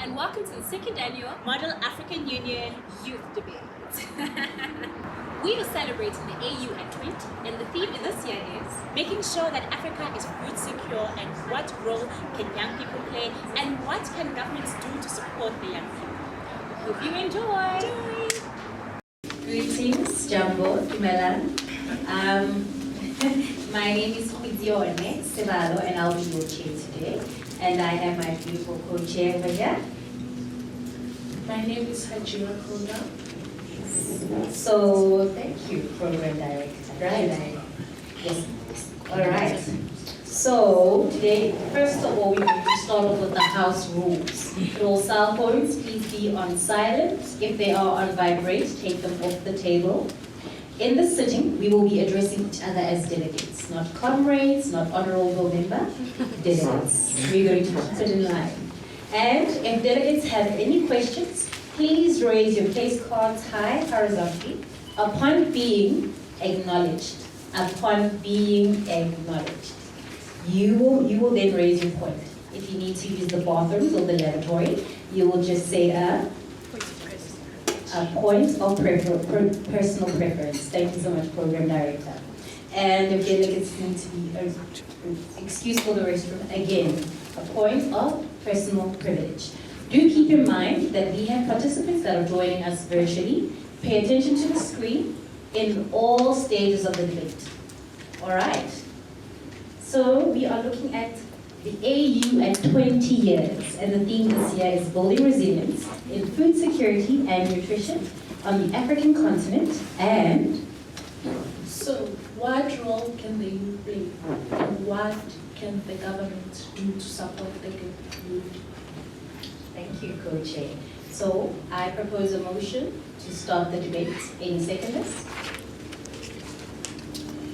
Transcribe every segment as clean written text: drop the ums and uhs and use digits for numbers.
and welcome to the second annual Model African Union Youth Debate. We are celebrating the AU at 20, and the theme this year is Making sure that Africa is food secure, and what role can young people play, and what can governments do to support the young people. Hope you enjoy! Greetings, Jambo, Dumelan. My name is Kwizione Sebalo, and I'll be your chair today. And I have my beautiful co-chair over here. My name is Hajira Konda. So, thank you, Program Director. Right? Yes. All right. So, today, first of all, we're going to start off with the house rules. All cell phones, please be on silent. If they are on vibrate, take them off the table. In this sitting, we will be addressing each other as delegates, not comrades, not honorable member, delegates. We're going to keep it in line. And if delegates have any questions, please raise your place cards high horizontally upon being acknowledged. Upon being acknowledged. You will then raise your point. If you need to use the bathrooms or the lavatory, you will just say a point of personal preference. Thank you so much, Program Director. And if delegates need to be excused for the restroom, again, a point of personal privilege. Do keep in mind that we have participants that are joining us virtually. Pay attention to the screen in all stages of the debate. All right. So we are looking at the AU at 20 years, and the theme this year is building resilience in food security and nutrition on the African continent. And So, what role can the youth play? And what can the government do to support the youth? thank you, Co-Chair. So I propose a motion to start the debate. Any seconders?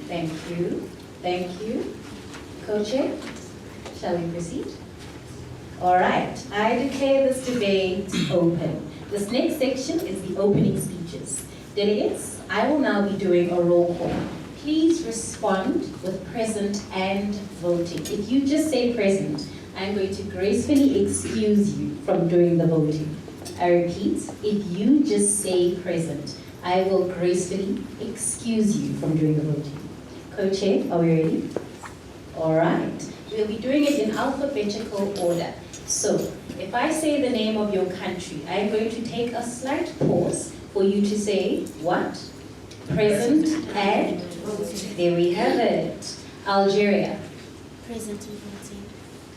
Thank you. Thank you. Co-Chair, shall we proceed? All right, I declare this debate open. This next section is the opening speeches. Delegates, I will now be doing a roll call. Please respond with present and voting. If you just say present, I'm going to gracefully excuse you from doing the voting. I repeat, if you just say present, I will gracefully excuse you from doing the voting. Co-Chair, are we ready? All right. We'll be doing it in alphabetical order. So, if I say the name of your country, I'm going to take a slight pause for you to say what? Present and there we have it. Algeria. Present and voting.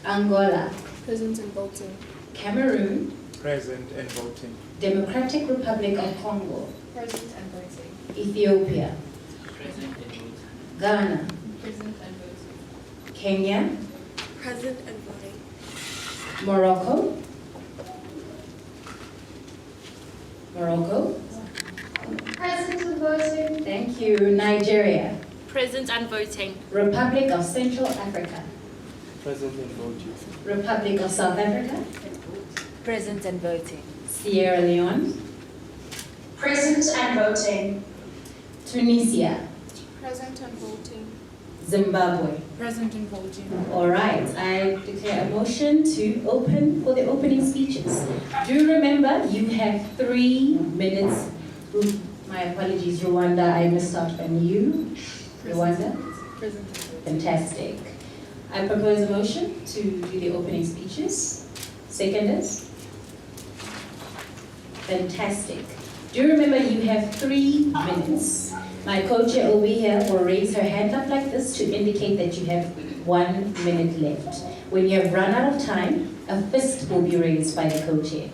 Angola. Present and voting. Cameroon. Present and voting. Democratic Republic of Congo. Present and voting. Ethiopia. Present and voting. Ghana. Present and voting. Kenya. Present and voting. Morocco. Morocco. Present and voting. Thank you. Nigeria. present and voting. Republic of Central Africa. Present and voting. Republic of South Africa. Present and voting. Sierra Leone. Present and voting. Tunisia. Present and voting. Zimbabwe. Present and voting. All right, I declare a motion to open for the opening speeches. Do remember, you have 3 minutes. My apologies, Rwanda, I missed out on you. Rwanda? Present and voting. Fantastic. I propose a motion to do the opening speeches. Seconders? Fantastic. Do remember, you have 3 minutes. My co-chair over here will raise her hand up like this to indicate that you have 1 minute left. When you have run out of time, a fist will be raised by the co-chair.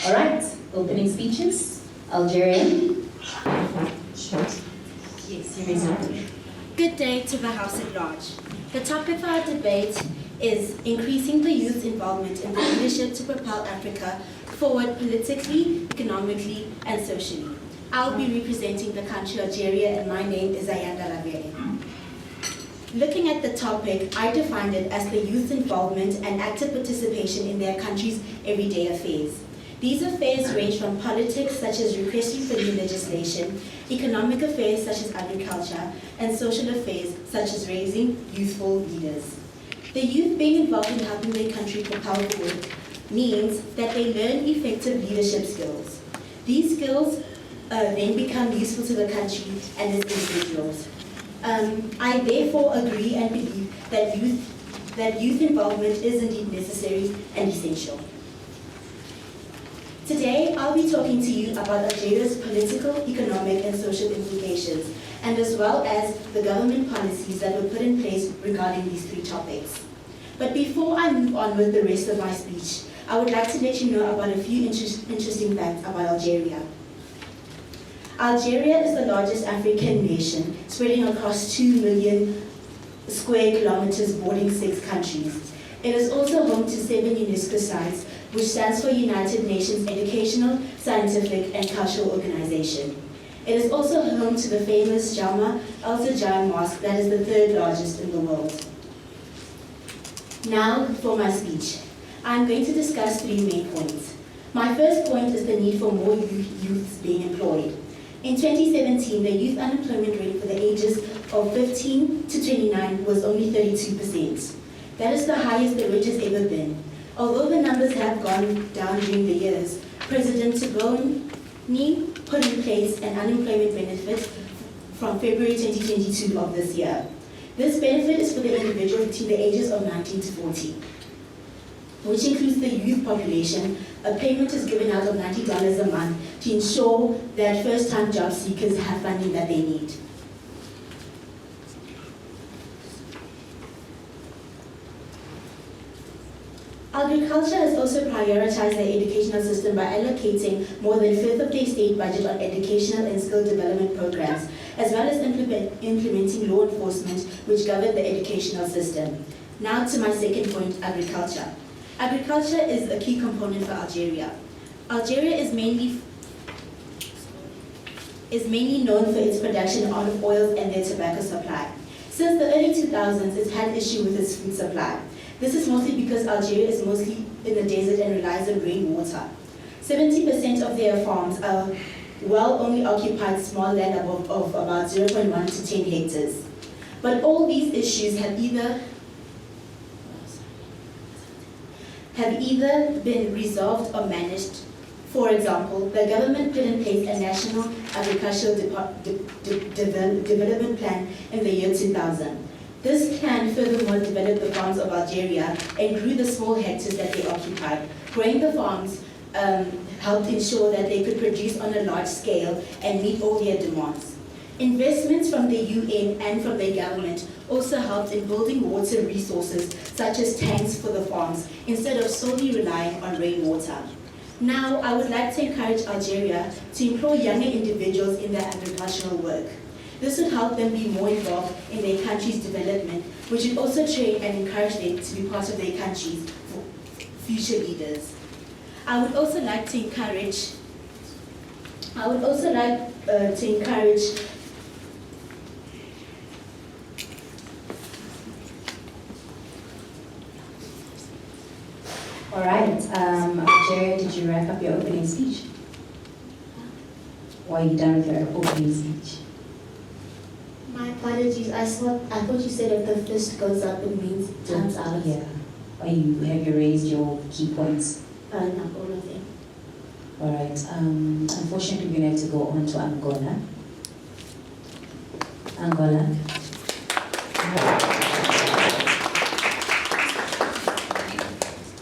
All right, opening speeches. Algeria. Yes, you may start. Good day to the House at large. The topic for our debate is increasing the youth's involvement in the leadership to propel Africa forward politically, economically, and socially. I'll be representing the country Algeria, and my name is Ayanda Lavere. Looking at the topic, I defined it as the youth's involvement and active participation in their country's everyday affairs. These affairs range from politics, such as requesting for new legislation, economic affairs, such as agriculture, and social affairs, such as raising youthful leaders. The youth being involved in helping their country propel forward means that they learn effective leadership skills. These skills then become useful to the country and its individuals. I therefore agree and believe that youth involvement is indeed necessary and essential. Today, I'll be talking to you about Algeria's political, economic, and social implications, and as well as the government policies that were put in place regarding these three topics. But before I move on with the rest of my speech, I would like to let you know about a few interesting facts about Algeria. Algeria is the largest African nation, spreading across 2 million square kilometers, bordering 6 countries. It is also home to 7 UNESCO sites, which stands for United Nations Educational, Scientific, and Cultural Organization. It is also home to the famous Jama al-Sajjad Mosque, that is the 3rd largest in the world. Now for my speech. I'm going to discuss 3 main points. My first point is the need for more youths being employed. In 2017, the youth unemployment rate for the ages of 15 to 29 was only 32%. That is the highest the rate has ever been. Although the numbers have gone down during the years, President Tebboune put in place an unemployment benefit from February 2022 of this year. This benefit is for the individual between the ages of 19 to 40, which includes the youth population. A payment is given out of $90 a month to ensure that first-time job seekers have funding that they need. Agriculture has also prioritized their educational system by allocating more than 1/5 of their state budget on educational and skill development programs, as well as implementing law enforcement which govern the educational system. Now to my second point, agriculture. Agriculture is a key component for Algeria. Algeria is mainly known for its production of oils and their tobacco supply. Since the early 2000s, it's had an issue with its food supply. This is mostly because Algeria is mostly in the desert and relies on rainwater. 70% of their farms are only occupied small land of about 0.1 to 10 hectares. But all these issues have either been resolved or managed. For example, the government put in place a national agricultural development plan in the year 2000. This plan furthermore developed the farms of Algeria and grew the small hectares that they occupied. Growing the farms helped ensure that they could produce on a large scale and meet all their demands. Investments from the UN and from the government also helped in building water resources such as tanks for the farms instead of solely relying on rainwater. Now, I would like to encourage Algeria to employ younger individuals in their agricultural work. This would help them be more involved in their country's development, which would also train and encourage them to be part of their country's future leaders. I would also like to encourage All right, Algeria, did you wrap up your opening speech? Or are you done with your opening speech? My apologies, I thought you said if the fist goes up, it means time's out. Yeah. Have you raised your key points? Not all of them. All right. Unfortunately, we have to go on to Angola.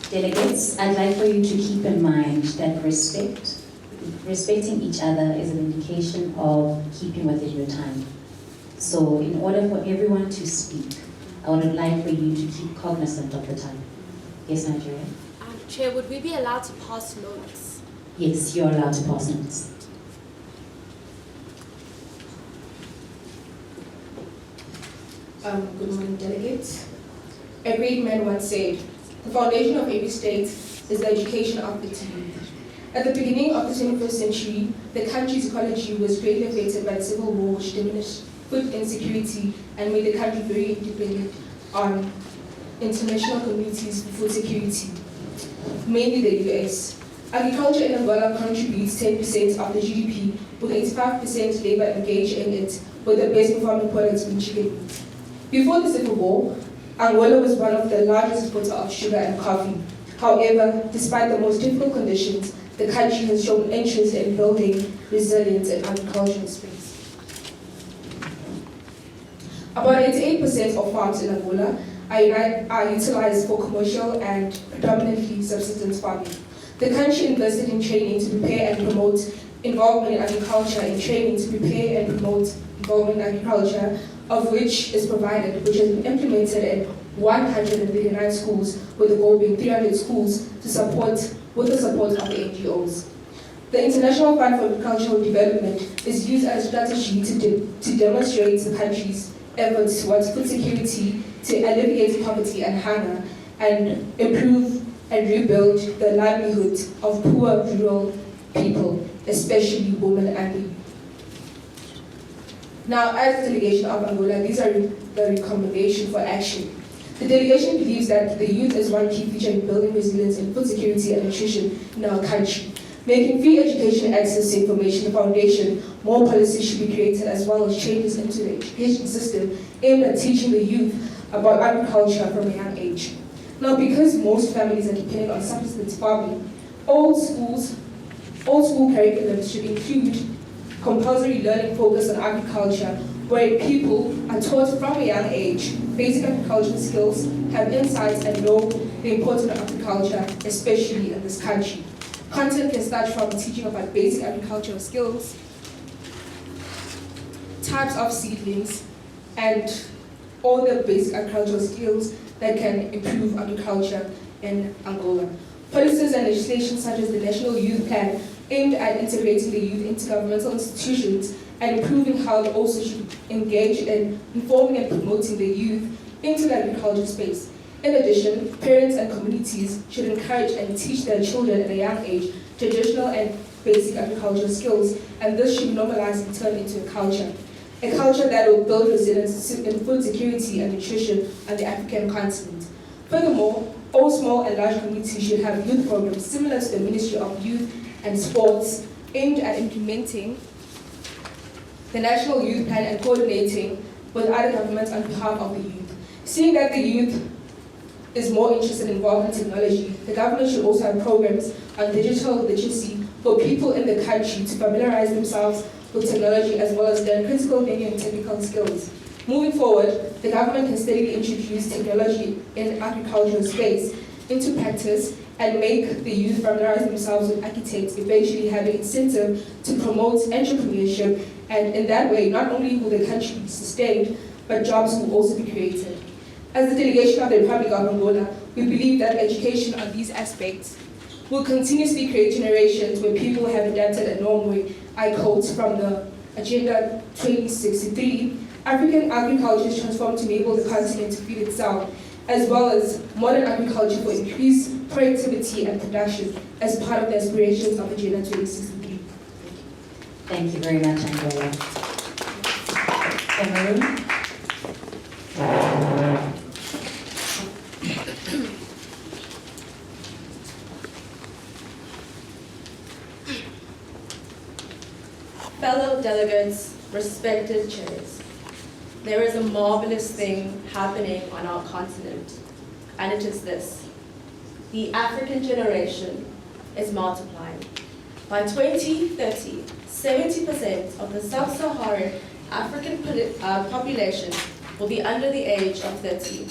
Delegates, I'd like for you to keep in mind that respecting each other is an indication of keeping within your time. So in order for everyone to speak, I would like for you to keep cognizant of the time. Yes, Nigeria? Chair, would we be allowed to pass notes? Yes, you're allowed to pass notes. Good morning, delegates. A great man once said, "The foundation of every state is the education of its youth." At the beginning of the 21st century, the country's ecology was greatly affected by the civil war, which diminished food insecurity and made the country very dependent on international communities for food security, mainly the US. Agriculture in Angola contributes 10% of the GDP, with 85% labor engaged in it, with the best performing products being chicken meat. Before the Civil War, Angola was one of the largest exporters of sugar and coffee. However, despite the most difficult conditions, the country has shown interest in building resilience in agricultural space. About 88% of farms in Angola are utilized for commercial and predominantly subsistence farming. The country invested in training to prepare and promote involvement in agriculture, and training to prepare and promote involvement in agriculture, of which is provided, which has been implemented in 139 schools, with the goal being 300 schools with the support of the NGOs. The International Fund for Agricultural Development is used as a strategy to demonstrate the country's efforts towards food security, to alleviate poverty and hunger, and improve and rebuild the livelihood of poor rural people, especially women and the youth. Now, as a delegation of Angola, these are the recommendations for action. The delegation believes that the youth is one key feature in building resilience in food security and nutrition in our country. Making free education access to information the foundation, more policies should be created, as well as changes into the education system aimed at teaching the youth about agriculture from a young age. Now, because most families are dependent on subsistence farming, all school curriculums should include compulsory learning focused on agriculture, where people are taught from a young age basic agricultural skills, have insights, and know the importance of agriculture, especially in this country. Content can start from teaching about basic agricultural skills, types of seedlings, and all the basic agricultural skills that can improve agriculture in Angola. Policies and legislation such as the National Youth Plan aimed at integrating the youth into governmental institutions and improving how they also should engage in informing and promoting the youth into the agricultural space. In addition, parents and communities should encourage and teach their children at a young age traditional and basic agricultural skills, and this should be normalized and turned into a culture that will build resilience in food security and nutrition on the African continent. Furthermore, all small and large communities should have youth programs similar to the Ministry of Youth and Sports aimed at implementing the National Youth Plan and coordinating with other governments on behalf of the youth. Seeing that the youth is more interested and involved in technology, the government should also have programs on digital literacy for people in the country to familiarize themselves with technology as well as learn critical thinking and technical skills. Moving forward, the government can steadily introduce technology in agricultural space into practice and make the youth familiarize themselves with architects, eventually having incentive to promote entrepreneurship, and in that way, not only will the country be sustained, but jobs will also be created. As the delegation of the Republic of Angola, we believe that education on these aspects will continuously create generations where people have adapted a norm way. I quote from the Agenda 2063, African agriculture is transformed to enable the continent to feed itself, as well as modern agriculture for increased productivity and production as part of the aspirations of Agenda 2063. Thank you very much, Angola. Cameroon. Fellow delegates, respected chairs, there is a marvelous thing happening on our continent, and it is this. The African generation is multiplying. By 2030, 70% of the sub-Saharan African population will be under the age of 30,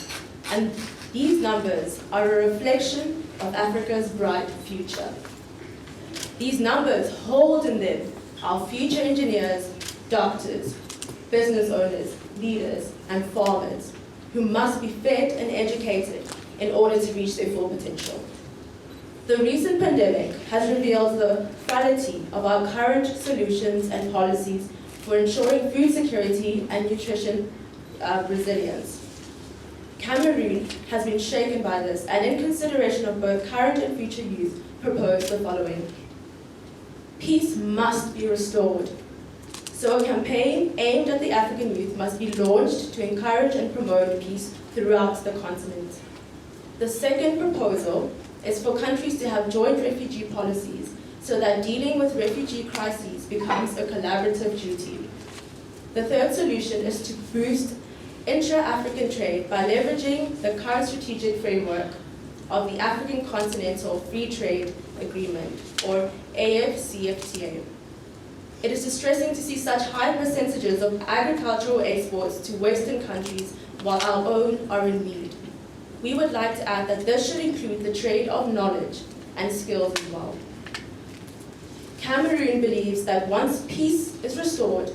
and these numbers are a reflection of Africa's bright future. These numbers hold in them our future engineers, doctors, business owners, leaders, and farmers who must be fed and educated in order to reach their full potential. The recent pandemic has revealed the frailty of our current solutions and policies for ensuring food security and nutrition resilience. Cameroon has been shaken by this, and in consideration of both current and future youth, proposed the following. Peace must be restored. So a campaign aimed at the African youth must be launched to encourage and promote peace throughout the continent. The second proposal is for countries to have joint refugee policies so that dealing with refugee crises becomes a collaborative duty. The third solution is to boost intra-African trade by leveraging the current strategic framework of the African Continental Free Trade Agreement, or AFCFTA. It is distressing to see such high percentages of agricultural exports to Western countries while our own are in need. We would like to add that this should include the trade of knowledge and skills as well. Cameroon believes that once peace is restored,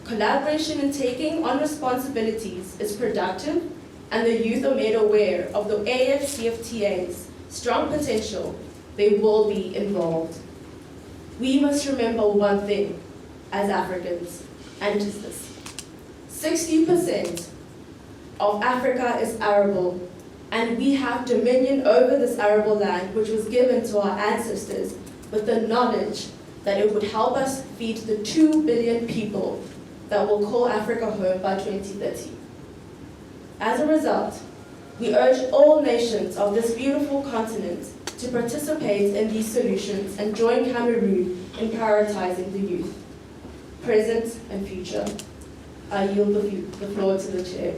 collaboration in taking on responsibilities is productive, and the youth are made aware of the AFCFTA's strong potential, they will be involved. We must remember one thing as Africans, and it is this. 60% of Africa is arable, and we have dominion over this arable land which was given to our ancestors with the knowledge that it would help us feed the 2 billion people that will call Africa home by 2030. As a result, we urge all nations of this beautiful continent to participate in these solutions and join Cameroon in prioritizing the youth, present and future. I yield the floor to the chair.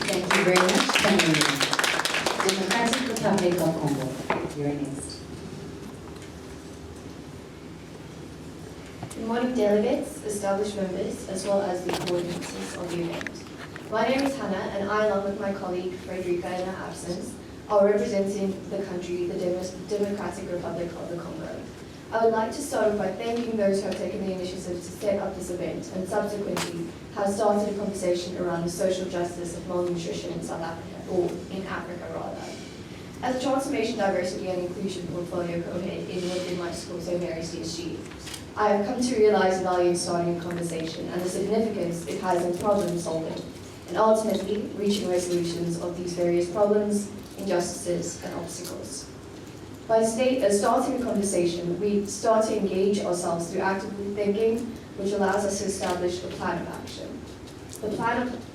Thank you very much, Cameroon. Democratic Republic of Congo, you're next. Good morning, delegates, established members, as well as the coordinators of the event. My name is Hannah, and I, along with my colleague Frederica in her absence, are representing the country, the Democratic Republic of the Congo. I would like to start off by thanking those who have taken the initiative to set up this event and subsequently have started a conversation around the social justice of malnutrition in South Africa, or in Africa rather. As a Transformation, Diversity and Inclusion Portfolio Co-Head within my school, St. Mary's DSG, I have come to realize the value in starting a conversation and the significance it has in problem solving, and ultimately reaching resolutions of these various problems, injustices, and obstacles. By starting a conversation, we start to engage ourselves through active thinking, which allows us to establish a plan of action. The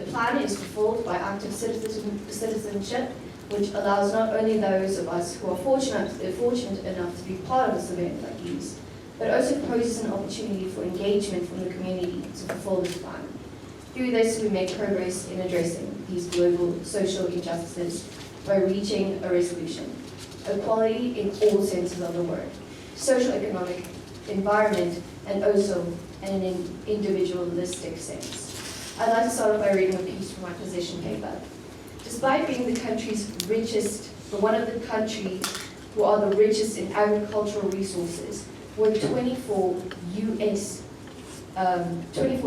plan is fulfilled by active citizenship, which allows not only those of us who are fortunate enough to be part of this event like these, but also poses an opportunity for engagement from the community to fulfill this plan. Through this, we make progress in addressing these global social injustices by reaching a resolution. Equality in all senses of the word, social, economic, environment, and also in an individualistic sense. I'd like to start off by reading a piece from my position paper. Despite being the country's richest, or one of the countries who are the richest in agricultural resources, with 24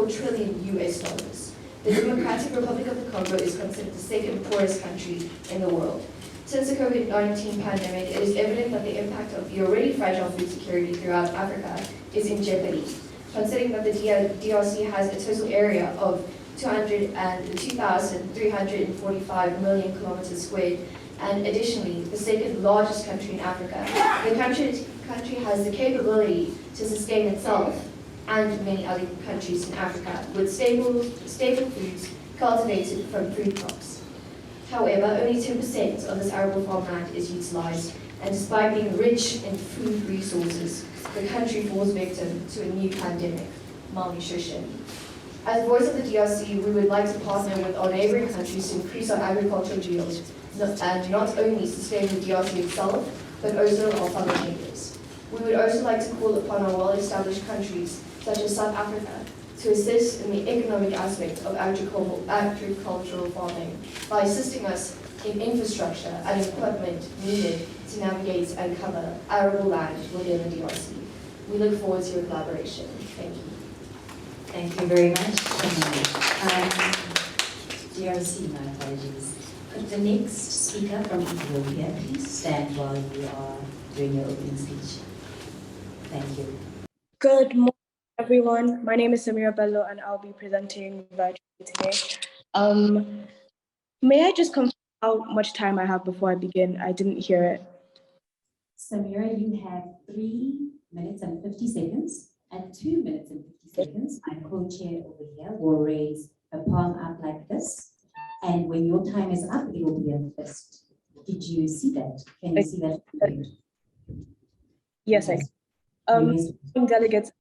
trillion US dollars. The Democratic Republic of the Congo is considered the second poorest country in the world. Since the COVID-19 pandemic, it is evident that the impact of the already fragile food security throughout Africa is in jeopardy. Considering that the DRC has a total area of 2,345 million kilometers squared, and additionally, the second largest country in Africa, the country has the capability to sustain itself and many other countries in Africa with stable foods cultivated from food crops. However, only 10% of this arable farmland is utilized, and despite being rich in food resources, the country falls victim to a new pandemic, malnutrition. As Voice of the DRC, we would like to partner with our neighboring countries to increase our agricultural yields and not only sustain the DRC itself, but also our fellow neighbors. We would also like to call upon our well-established countries, such as South Africa, to assist in the economic aspect of agricultural farming by assisting us in infrastructure and equipment needed to navigate and cover arable land within the DRC. We look forward to your collaboration. Thank you. Thank you very much. DRC, my apologies. Could the next speaker from Ethiopia please stand while you are doing your opening speech? Thank you. Good morning, everyone. My name is Samira Bello, and I'll be presenting virtually today. May I just confirm how much time I have before I begin? I didn't hear it. Samira, you have 3 minutes and 50 seconds. At 2 minutes and 50 seconds, my co-chair over here will raise a palm up like this. And when your time is up, it will be a fist. Did you see that? Can you see that? Yes, I can. Delegates,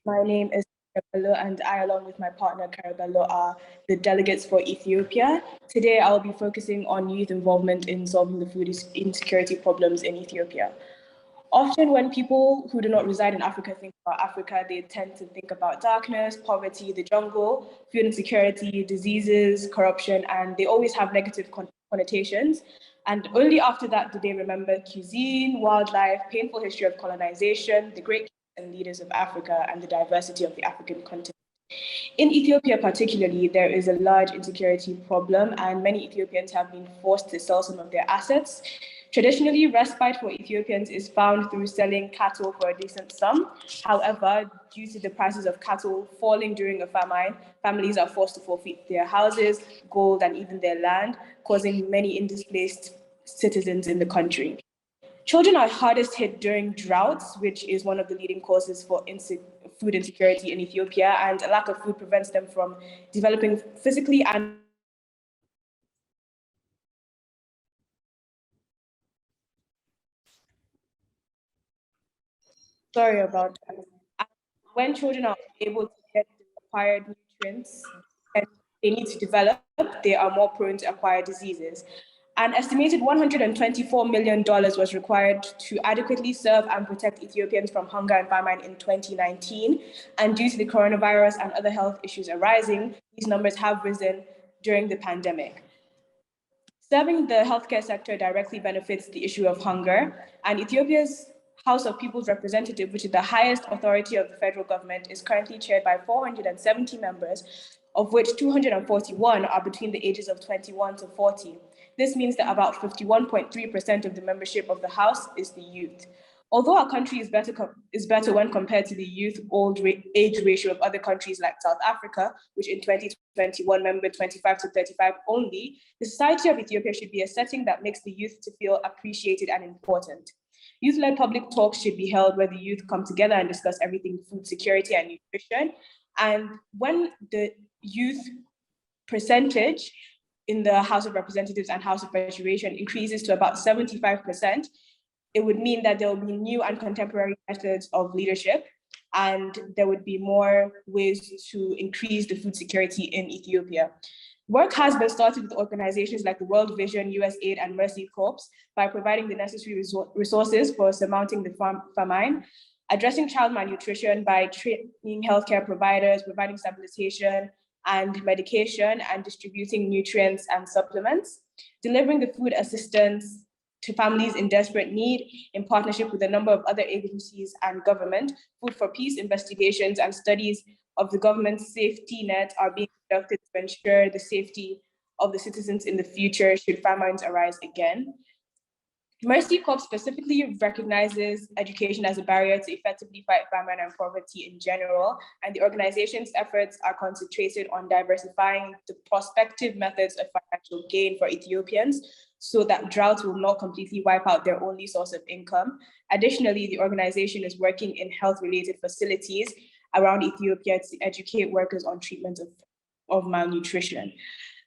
my name is Carabello, and I, along with my partner Carabello, are the delegates for Ethiopia. Today, I'll be focusing on youth involvement in solving the food insecurity problems in Ethiopia. Often when people who do not reside in Africa think about Africa, they tend to think about darkness, poverty, the jungle, food insecurity, diseases, corruption, and they always have negative connotations. And only after that do they remember cuisine, wildlife, painful history of colonization, the great and leaders of Africa, and the diversity of the African continent. In Ethiopia particularly, there is a large insecurity problem, and many Ethiopians have been forced to sell some of their assets. Traditionally, respite for Ethiopians is found through selling cattle for a decent sum. However, due to the prices of cattle falling during a famine, families are forced to forfeit their houses, gold, and even their land, causing many displaced citizens in the country. Children are hardest hit during droughts, which is one of the leading causes for food insecurity in Ethiopia, and a lack of food prevents them from developing physically and sorry about that. And when children are able to get the required nutrients and they need to develop, they are more prone to acquire diseases. An estimated $124 million was required to adequately serve and protect Ethiopians from hunger and famine in 2019. And due to the coronavirus and other health issues arising, these numbers have risen during the pandemic. Serving the healthcare sector directly benefits the issue of hunger, and Ethiopia's House of People's Representative, which is the highest authority of the federal government, is currently chaired by 470 members, of which 241 are between the ages of 21 to 40. This means that about 51.3% of the membership of the House is the youth. Although our country is better when compared to the youth-old age ratio of other countries like South Africa, which in 2021 membered 25 to 35 only, the society of Ethiopia should be a setting that makes the youth to feel appreciated and important. Youth-led public talks should be held where the youth come together and discuss everything food security and nutrition. And when the youth percentage in the House of Representatives and House of Federation increases to about 75%, it would mean that there will be new and contemporary methods of leadership, and there would be more ways to increase the food security in Ethiopia. Work has been started with organizations like the World Vision, USAID, and Mercy Corps by providing the necessary resources for surmounting the famine, addressing child malnutrition by training healthcare providers, providing stabilization and medication, and distributing nutrients and supplements, delivering the food assistance to families in desperate need in partnership with a number of other agencies and government. Food for Peace investigations and studies of the government's safety net are being conducted to ensure the safety of the citizens in the future should famines arise again. Mercy Corps specifically recognizes education as a barrier to effectively fight famine and poverty in general, and the organization's efforts are concentrated on diversifying the prospective methods of financial gain for Ethiopians so that drought will not completely wipe out their only source of income. Additionally, the organization is working in health-related facilities around Ethiopia to educate workers on treatment of malnutrition.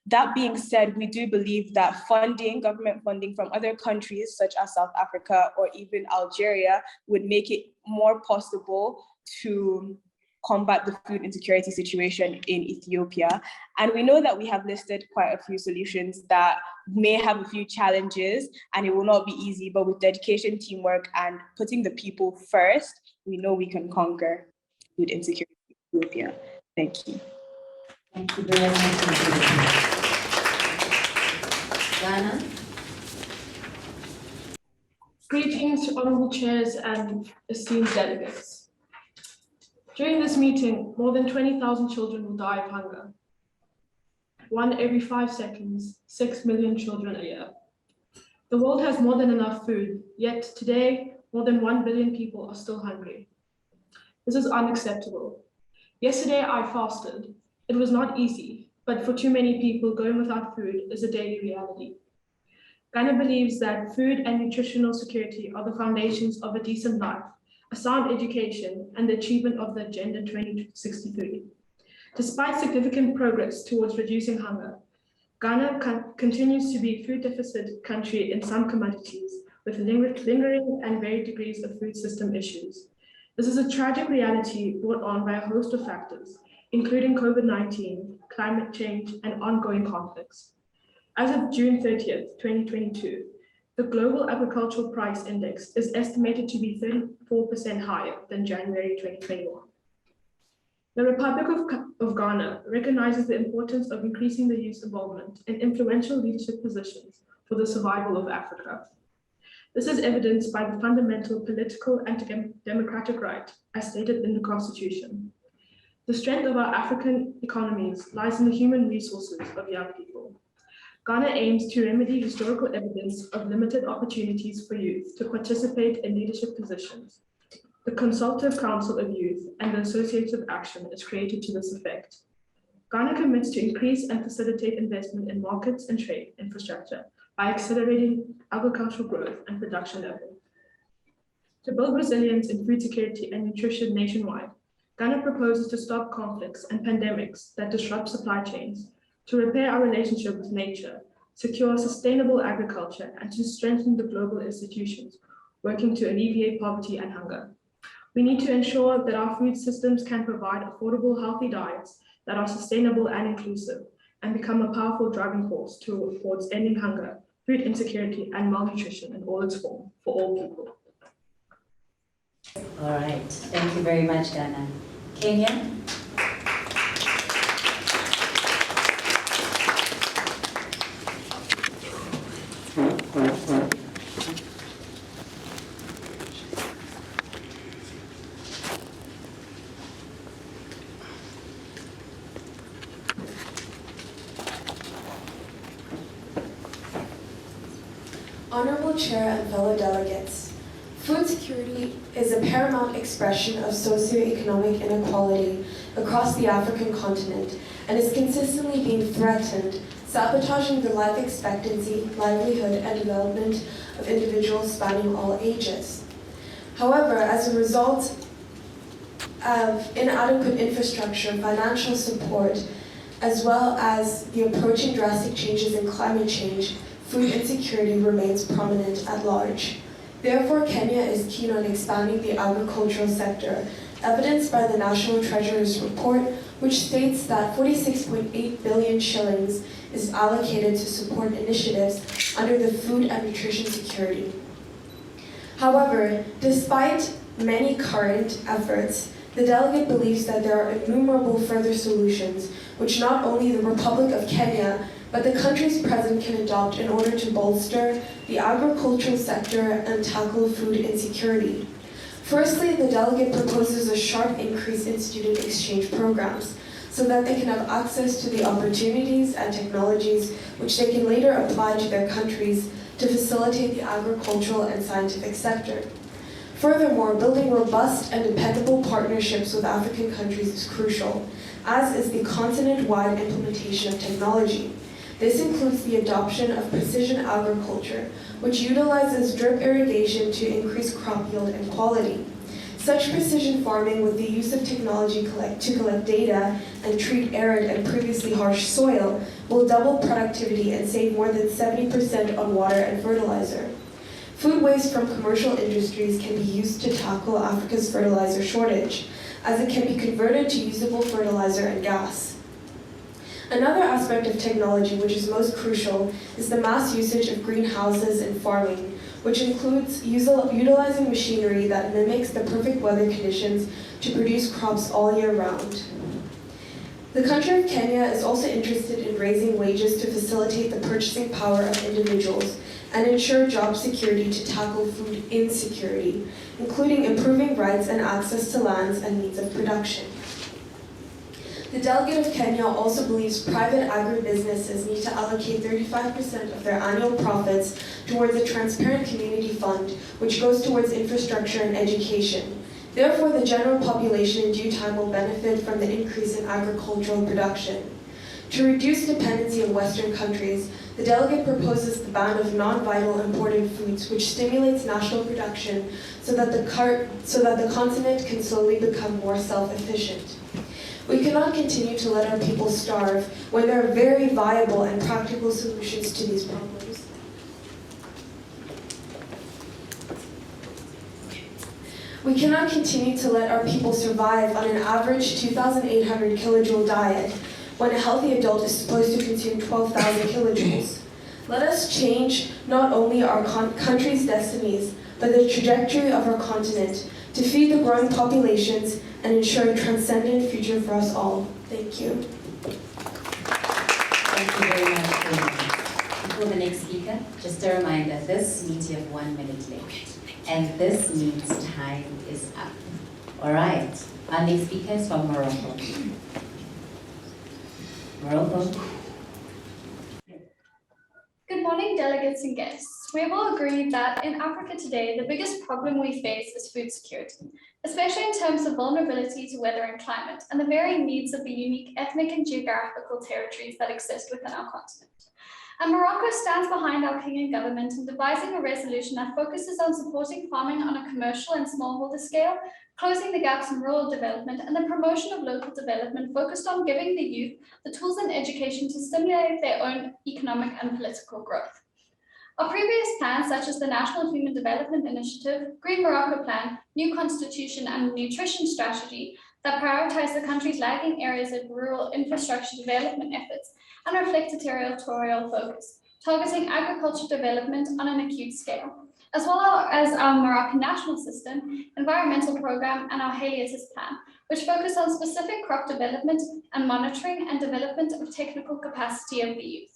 That being said, we do believe that government funding from other countries such as South Africa or even Algeria would make it more possible to combat the food insecurity situation in Ethiopia. And we know that we have listed quite a few solutions that may have a few challenges and it will not be easy, but with dedication, teamwork, and putting the people first, we know we can conquer food insecurity in Ethiopia. Thank you. Thank you very much. Ghana. Greetings, honorable chairs and esteemed delegates. During this meeting, more than 20,000 children will die of hunger. 1 every 5 seconds, 6 million children a year. The world has more than enough food, yet today, more than 1 billion people are still hungry. This is unacceptable. Yesterday, I fasted. It was not easy, but for too many people, going without food is a daily reality. Ghana believes that food and nutritional security are the foundations of a decent life, a sound education, and the achievement of the Agenda 2063. Despite significant progress towards reducing hunger, Ghana continues to be a food deficit country in some commodities, with lingering and varied degrees of food system issues. This is a tragic reality brought on by a host of factors, including COVID-19, climate change, and ongoing conflicts. As of June 30th, 2022, the global agricultural price index is estimated to be 34% higher than January 2021. The Republic of Ghana recognizes the importance of increasing the youth involvement in influential leadership positions for the survival of Africa. This is evidenced by the fundamental political and democratic right, as stated in the Constitution. The strength of our African economies lies in the human resources of young people. Ghana aims to remedy historical evidence of limited opportunities for youth to participate in leadership positions. The Consultative Council of Youth and the associated action is created to this effect. Ghana commits to increase and facilitate investment in markets and trade infrastructure by accelerating agricultural growth and production levels. To build resilience in food security and nutrition nationwide, Ghana proposes to stop conflicts and pandemics that disrupt supply chains, to repair our relationship with nature, secure sustainable agriculture, and to strengthen the global institutions working to alleviate poverty and hunger. We need to ensure that our food systems can provide affordable, healthy diets that are sustainable and inclusive, and become a powerful driving force towards ending hunger, food insecurity, and malnutrition in all its forms for all people. All right, thank you very much, Ghana. Kenya? Honorable Chair and fellow delegates, food security is a paramount expression of socioeconomic inequality across the African continent and is consistently being threatened, sabotaging the life expectancy, livelihood, and development of individuals spanning all ages. However, as a result of inadequate infrastructure, financial support, as well as the approaching drastic changes in climate change, food insecurity remains prominent at large. Therefore, Kenya is keen on expanding the agricultural sector, evidenced by the National Treasurer's report, which states that 46.8 billion shillings is allocated to support initiatives under the food and nutrition security. However, despite many current efforts, the delegate believes that there are innumerable further solutions, which not only the Republic of Kenya, but the countries present can adopt in order to bolster the agricultural sector and tackle food insecurity. Firstly, the delegate proposes a sharp increase in student exchange programs so that they can have access to the opportunities and technologies which they can later apply to their countries to facilitate the agricultural and scientific sector. Furthermore, building robust and dependable partnerships with African countries is crucial, as is the continent-wide implementation of technology. This includes the adoption of precision agriculture, which utilizes drip irrigation to increase crop yield and quality. Such precision farming with the use of technology to collect data and treat arid and previously harsh soil will double productivity and save more than 70% on water and fertilizer. Food waste from commercial industries can be used to tackle Africa's fertilizer shortage, as it can be converted to usable fertilizer and gas. Another aspect of technology which is most crucial is the mass usage of greenhouses in farming, which includes utilizing machinery that mimics the perfect weather conditions to produce crops all year round. The country of Kenya is also interested in raising wages to facilitate the purchasing power of individuals and ensure job security to tackle food insecurity, including improving rights and access to lands and means of production. The delegate of Kenya also believes private agribusinesses need to allocate 35% of their annual profits towards a transparent community fund, which goes towards infrastructure and education. Therefore, the general population in due time will benefit from the increase in agricultural production. To reduce dependency on Western countries, the delegate proposes the ban of non-vital imported foods, which stimulates national production so that the continent can slowly become more self-efficient. We cannot continue to let our people starve when there are very viable and practical solutions to these problems. We cannot continue to let our people survive on an average 2,800 kilojoule diet when a healthy adult is supposed to consume 12,000 kilojoules. Let us change not only our country's destinies, but the trajectory of our continent to feed the growing populations and ensure a transcendent future for us all. Thank you. Thank you very much, Amy. Before the next speaker, just a reminder, this means you have 1 minute left. And this means time is up. All right, our next speaker is from Morocco. Morocco. Good morning, delegates and guests. We have all agreed that in Africa today, the biggest problem we face is food security, especially in terms of vulnerability to weather and climate, and the varying needs of the unique ethnic and geographical territories that exist within our continent. And Morocco stands behind our king and government in devising a resolution that focuses on supporting farming on a commercial and smallholder scale, closing the gaps in rural development, and the promotion of local development focused on giving the youth the tools and education to stimulate their own economic and political growth. Our previous plans, such as the National Human Development Initiative, Green Morocco Plan, New Constitution, and Nutrition Strategy that prioritize the country's lagging areas of rural infrastructure development efforts and reflect a territorial focus, targeting agriculture development on an acute scale, as well as our Moroccan National System, Environmental Program, and our Haliotis Plan, which focus on specific crop development and monitoring and development of technical capacity of the youth.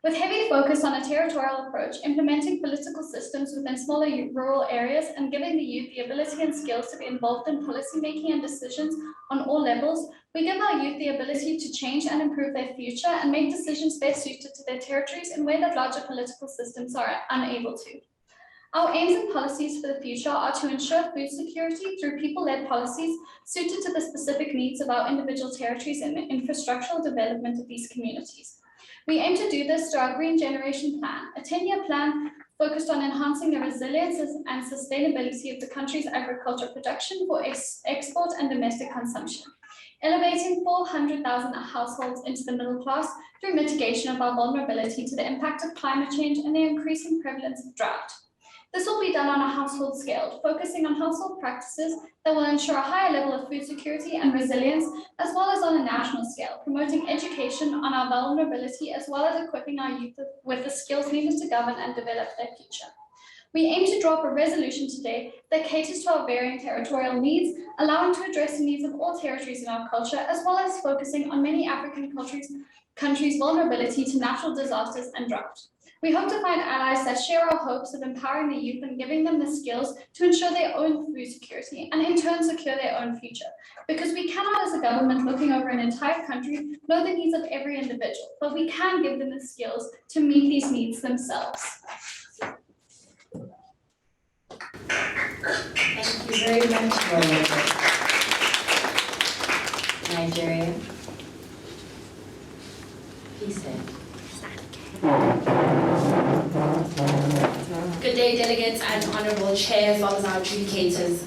With heavy focus on a territorial approach, implementing political systems within smaller rural areas and giving the youth the ability and skills to be involved in policy making and decisions on all levels, we give our youth the ability to change and improve their future and make decisions best suited to their territories in a way that larger political systems are unable to. Our aims and policies for the future are to ensure food security through people-led policies suited to the specific needs of our individual territories and the infrastructural development of these communities. We aim to do this through our Green Generation Plan, a 10-year plan focused on enhancing the resilience and sustainability of the country's agriculture production for export and domestic consumption, elevating 400,000 households into the middle class through mitigation of our vulnerability to the impact of climate change and the increasing prevalence of drought. This will be done on a household scale, focusing on household practices that will ensure a higher level of food security and resilience, as well as on a national scale, promoting education on our vulnerability, as well as equipping our youth with the skills needed to govern and develop their future. We aim to draw up a resolution today that caters to our varying territorial needs, allowing to address the needs of all territories in our culture, as well as focusing on many African countries' vulnerability to natural disasters and drought. We hope to find allies that share our hopes of empowering the youth and giving them the skills to ensure their own food security and in turn secure their own future. Because we cannot, as a government looking over an entire country, know the needs of every individual, but we can give them the skills to meet these needs themselves. Thank you very much, Morocco. Nigeria. Peace. Good day, delegates and honorable chair, as well as our adjudicators.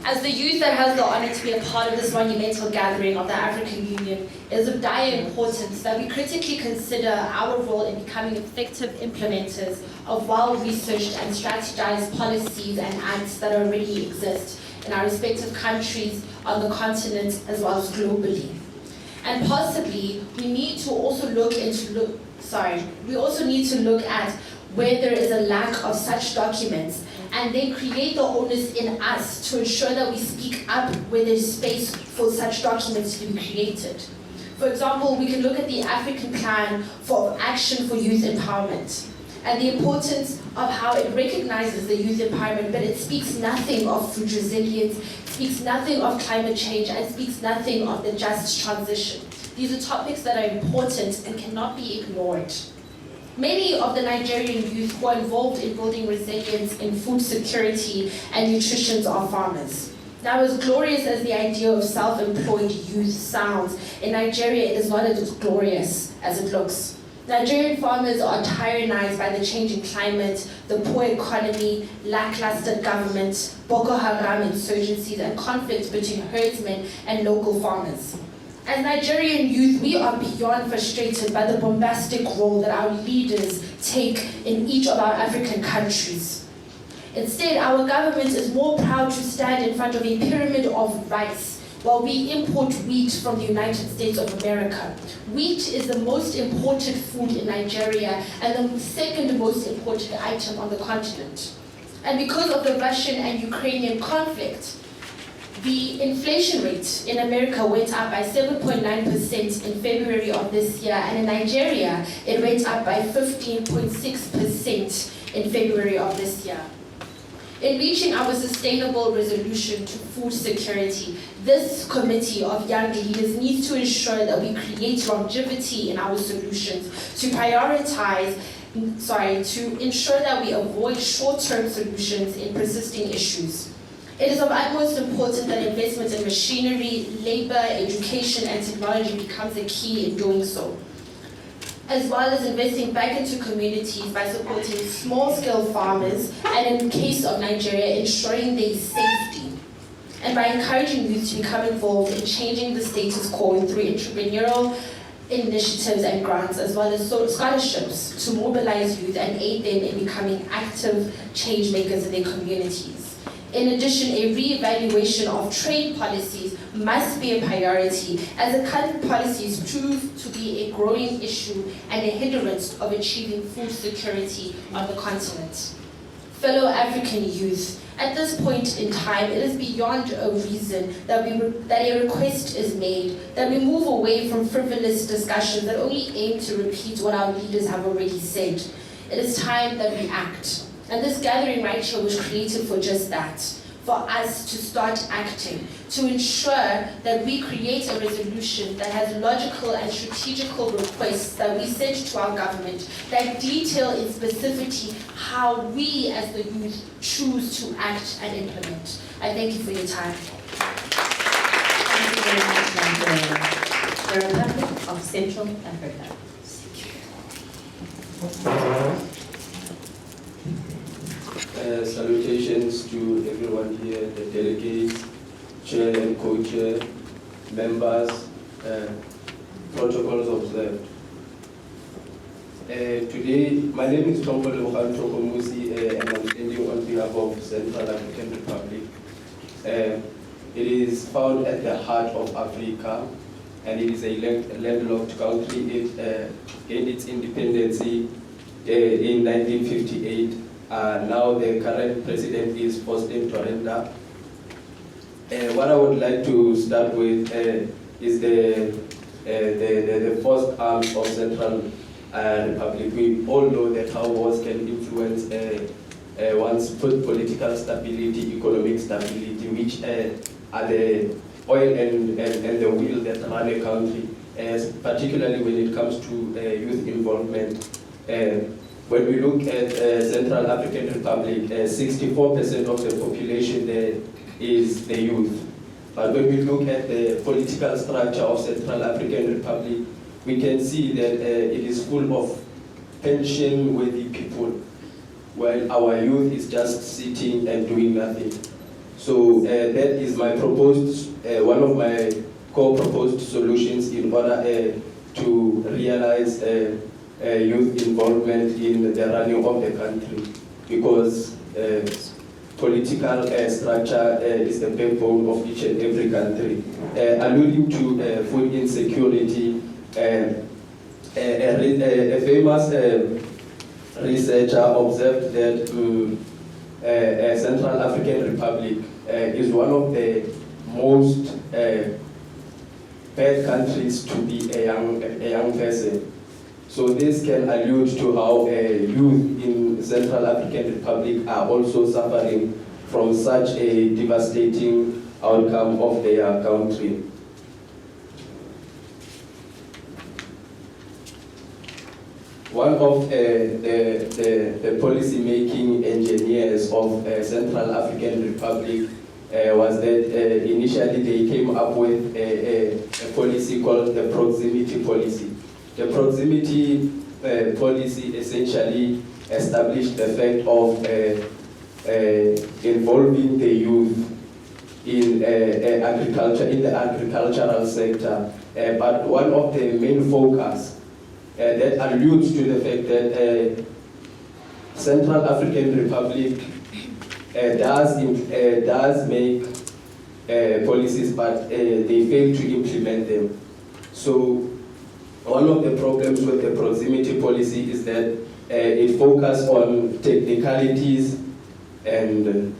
As the youth that has the honor to be a part of this monumental gathering of the African Union, it is of dire importance that we critically consider our role in becoming effective implementers of well-researched and strategized policies and acts that already exist in our respective countries on the continent as well as globally. And possibly, we need to also look at where there is a lack of such documents and then create the onus in us to ensure that we speak up where there's space for such documents to be created. For example, we can look at the African Plan for Action for Youth Empowerment and the importance of how it recognizes the youth empowerment, but it speaks nothing of food resilience, speaks nothing of climate change, and speaks nothing of the just transition. These are topics that are important and cannot be ignored. Many of the Nigerian youth who are involved in building resilience in food security and nutrition are farmers. Now, as glorious as the idea of self-employed youth sounds, in Nigeria it is not as glorious as it looks. Nigerian farmers are tyrannized by the changing climate, the poor economy, lackluster government, Boko Haram insurgencies, and conflicts between herdsmen and local farmers. As Nigerian youth, we are beyond frustrated by the bombastic role that our leaders take in each of our African countries. Instead, our government is more proud to stand in front of a pyramid of rice while we import wheat from the United States of America. Wheat is the most imported food in Nigeria and the second most imported item on the continent. And because of the Russian and Ukrainian conflict, the inflation rate in America went up by 7.9% in February of this year, and in Nigeria, it went up by 15.6% in February of this year. In reaching our sustainable resolution to food security, this committee of young leaders needs to ensure that we create longevity in our solutions, to ensure that we avoid short-term solutions in persisting issues. It is of utmost importance that investment in machinery, labor, education, and technology becomes a key in doing so, as well as investing back into communities by supporting small-scale farmers, and in the case of Nigeria, ensuring their safety, and by encouraging youth to become involved in changing the status quo through entrepreneurial initiatives and grants, as well as scholarships to mobilize youth and aid them in becoming active change makers in their communities. In addition, a re-evaluation of trade policies must be a priority, as the current policies prove to be a growing issue and a hindrance of achieving food security on the continent. Fellow African youth, at this point in time, it is beyond a reason that a request is made, that we move away from frivolous discussions that only aim to repeat what our leaders have already said. It is time that we act. And this gathering right here was created for just that, for us to start acting, to ensure that we create a resolution that has logical and strategical requests that we send to our government that detail in specificity how we as the youth choose to act and implement. I thank you for your time. Thank you very much, Nigeria. The Republic of Central Africa. Salutations to everyone here, the delegates, chair and co-chair, members, protocols observed. Today, my name is Tompole Tokomusi, and I'm standing on behalf of Central African Republic. It is found at the heart of Africa, and it is a landlocked country. It gained its independence in 1958. Now the current president is Faustin Torrenda. What I would like to start with is the first arm of Central Republic. We all know that how wars can influence one's political stability, economic stability, which are the oil and the wheel that run a country, particularly when it comes to youth involvement. When we look at Central African Republic, 64% of the population there is the youth. But when we look at the political structure of Central African Republic, we can see that it is full of pension-worthy people, while our youth is just sitting and doing nothing. So that is my proposed, one of my co-proposed solutions in order to realize youth involvement in the running of the country, because political structure is the backbone of each and every country. Alluding to food insecurity, a famous researcher observed that Central African Republic is one of the most bad countries to be a young person. So this can allude to how youth in Central African Republic are also suffering from such a devastating outcome of their country. One of the policy-making engineers of Central African Republic was that initially they came up with a policy called the proximity policy. The proximity policy essentially established the fact of involving the youth in agriculture, in the agricultural sector. But one of the main focus that alludes to the fact that Central African Republic does make policies, but they fail to implement them. So one of the problems with the proximity policy is that it focuses on technicalities and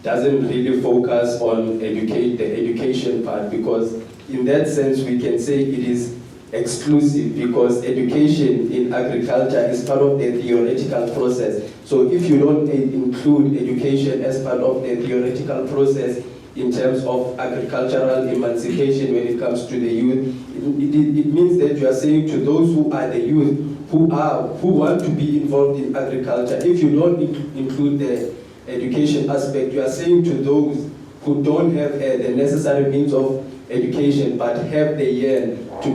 doesn't really focus on the education part, because in that sense we can say it is exclusive, because education in agriculture is part of the theoretical process. So if you don't include education as part of the theoretical process in terms of agricultural emancipation when it comes to the youth, it means that you are saying to those who are the youth who want to be involved in agriculture, if you don't include the education aspect, you are saying to those who don't have the necessary means of education but have the yearn to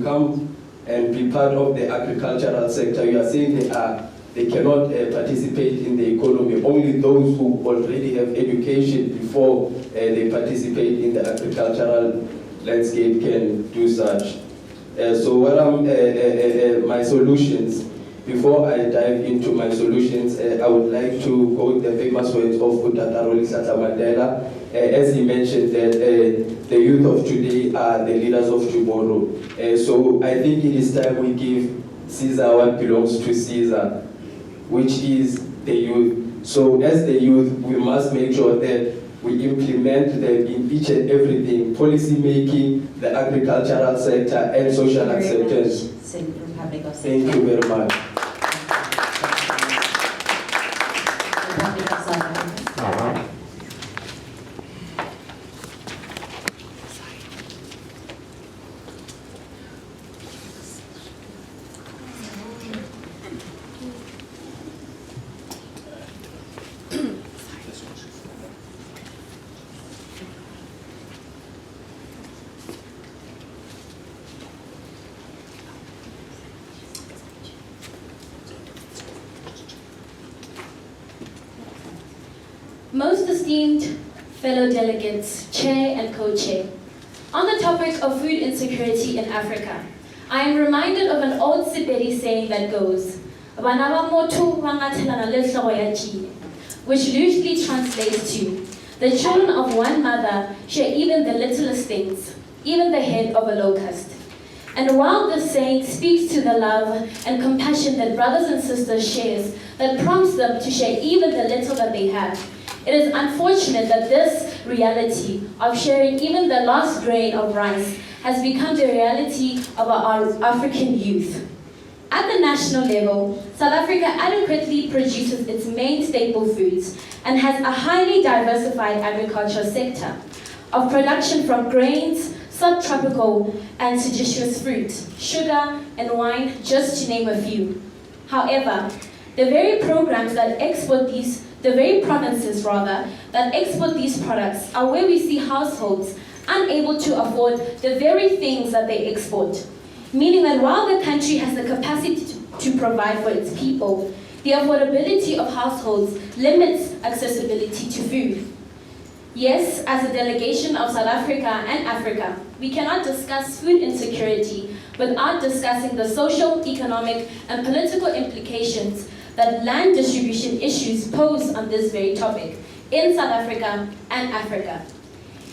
come and be part of the agricultural sector, you are saying they cannot participate in the economy. Only those who already have education before they participate in the agricultural landscape can do such. So what are my solutions? Before I dive into my solutions, I would like to quote the famous words of Utataroli Mandela, as he mentioned that the youth of today are the leaders of tomorrow. So I think it is time we give Caesar what belongs to Caesar, which is the youth. So as the youth, we must make sure that we implement them in each and everything, policy making, the agricultural sector, and social acceptance. Thank you very much. Most esteemed fellow delegates, chair and co-chair, on the topic of food insecurity in Africa, I am reminded of an old Sepedi saying that goes, which loosely translates to, the children of one mother share even the littlest things, even the head of a locust. And while this saying speaks to the love and compassion that brothers and sisters share, that prompts them to share even the little that they have, it is unfortunate that this reality of sharing even the last grain of rice has become the reality of our African youth. At the national level, South Africa adequately produces its main staple foods and has a highly diversified agricultural sector of production from grains, subtropical and deciduous fruit, sugar and wine, just to name a few. However, the very provinces that export these products are where we see households unable to afford the very things that they export. Meaning that while the country has the capacity to provide for its people, the affordability of households limits accessibility to food. Yes, as a delegation of South Africa and Africa, we cannot discuss food insecurity without discussing the social, economic, and political implications that land distribution issues pose on this very topic in South Africa and Africa.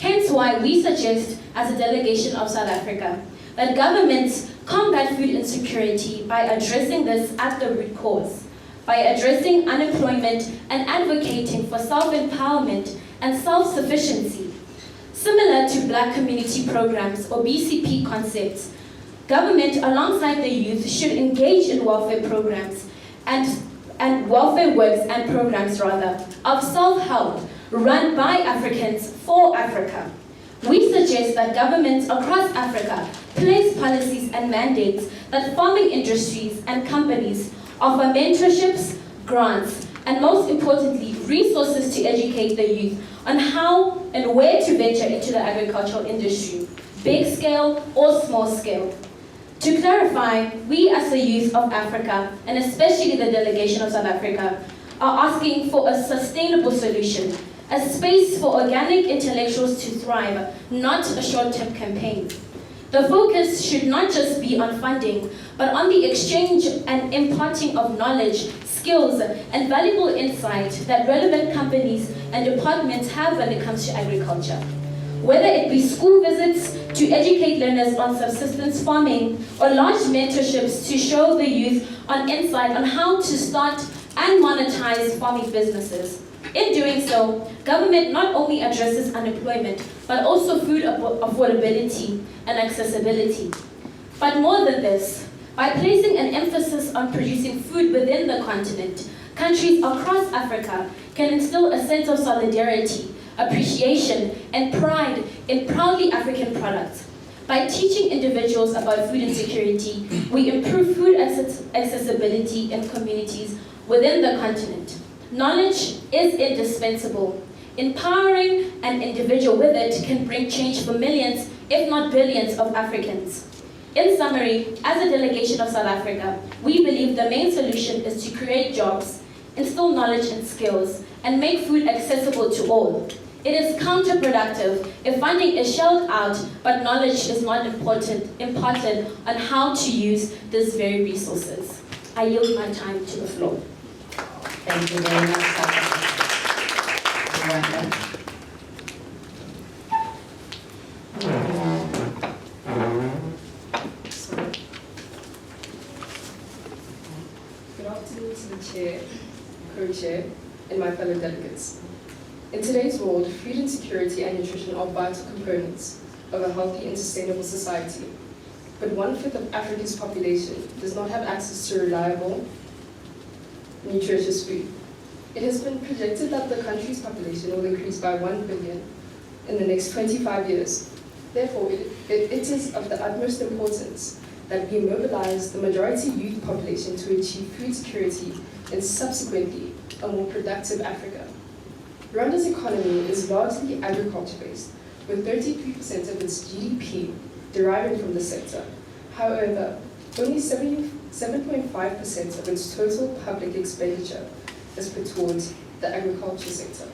Hence why we suggest, as a delegation of South Africa, that governments combat food insecurity by addressing this at the root cause, by addressing unemployment and advocating for self-empowerment and self-sufficiency. Similar to Black community programs or BCP concepts, government alongside the youth should engage in welfare programs and welfare works and programs of self-help run by Africans for Africa. We suggest that governments across Africa place policies and mandates that farming industries and companies offer mentorships, grants, and most importantly, resources to educate the youth on how and where to venture into the agricultural industry, big scale or small scale. To clarify, we as the youth of Africa, and especially the delegation of South Africa, are asking for a sustainable solution, a space for organic intellectuals to thrive, not a short-term campaign. The focus should not just be on funding, but on the exchange and imparting of knowledge, skills, and valuable insight that relevant companies and departments have when it comes to agriculture. Whether it be school visits to educate learners on subsistence farming, or large mentorships to show the youth on insight on how to start and monetize farming businesses. In doing so, government not only addresses unemployment, but also food affordability and accessibility. But more than this, by placing an emphasis on producing food within the continent, countries across Africa can instill a sense of solidarity, appreciation, and pride in proudly African products. By teaching individuals about food insecurity, we improve food accessibility in communities within the continent. Knowledge is indispensable. Empowering an individual with it can bring change for millions, if not billions, of Africans. In summary, as a delegation of South Africa, we believe the main solution is to create jobs, instill knowledge and skills, and make food accessible to all. It is counterproductive if funding is shelled out, but knowledge is not imparted on how to use these very resources. I yield my time to the floor. Thank you very much, Good afternoon to the Chair, Co-Chair, and my fellow delegates. In today's world, food insecurity and nutrition are vital components of a healthy and sustainable society. But 1/5 of Africa's population does not have access to reliable, nutritious food. It has been projected that the country's population will increase by 1 billion in the next 25 years. Therefore, it is of the utmost importance that we mobilize the majority youth population to achieve food security and subsequently a more productive Africa. Rwanda's economy is largely agriculture-based, with 33% of its GDP deriving from the sector. However, only 7.5% of its total public expenditure is put towards the agriculture sector.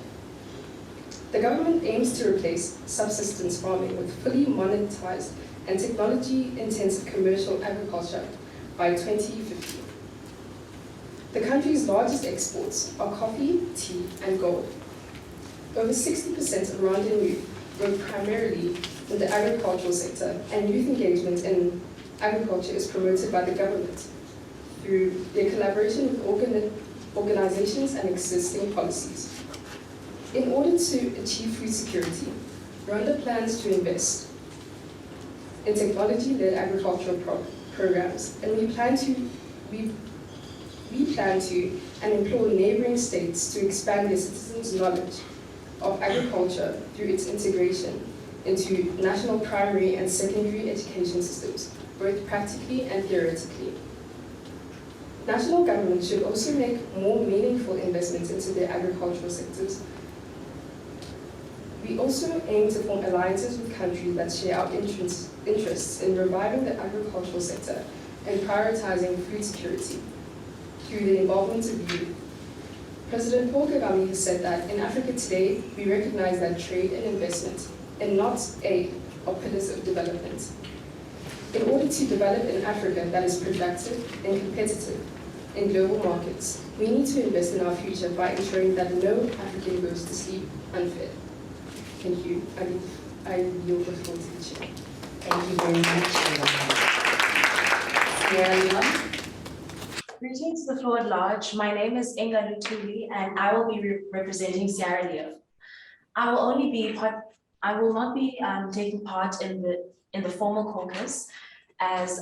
The government aims to replace subsistence farming with fully monetized and technology-intensive commercial agriculture by 2050. The country's largest exports are coffee, tea, and gold. Over 60% of Rwandan youth work primarily in the agricultural sector, and youth engagement in agriculture is promoted by the government through their collaboration with organizations and existing policies. In order to achieve food security, Rwanda plans to invest in technology-led agricultural programs, and we plan to and implore neighboring states to expand their citizens' knowledge of agriculture through its integration into national primary and secondary education systems, both practically and theoretically. National governments should also make more meaningful investments into their agricultural sectors. We also aim to form alliances with countries that share our interests in reviving the agricultural sector and prioritizing food security through the involvement of youth. President Paul Kagame has said that in Africa today, we recognize that trade and investment, and not aid, are pillars of development. In order to develop an Africa that is productive and competitive in global markets, we need to invest in our future by ensuring that no African goes to sleep unfed. Thank you. I yield the floor to the Chair. Thank you very much. Sierra Leone. Greetings to the floor at large. My name is Inga Lutuli, and I will be representing Sierra Leone. I will not be taking part in the formal caucus, as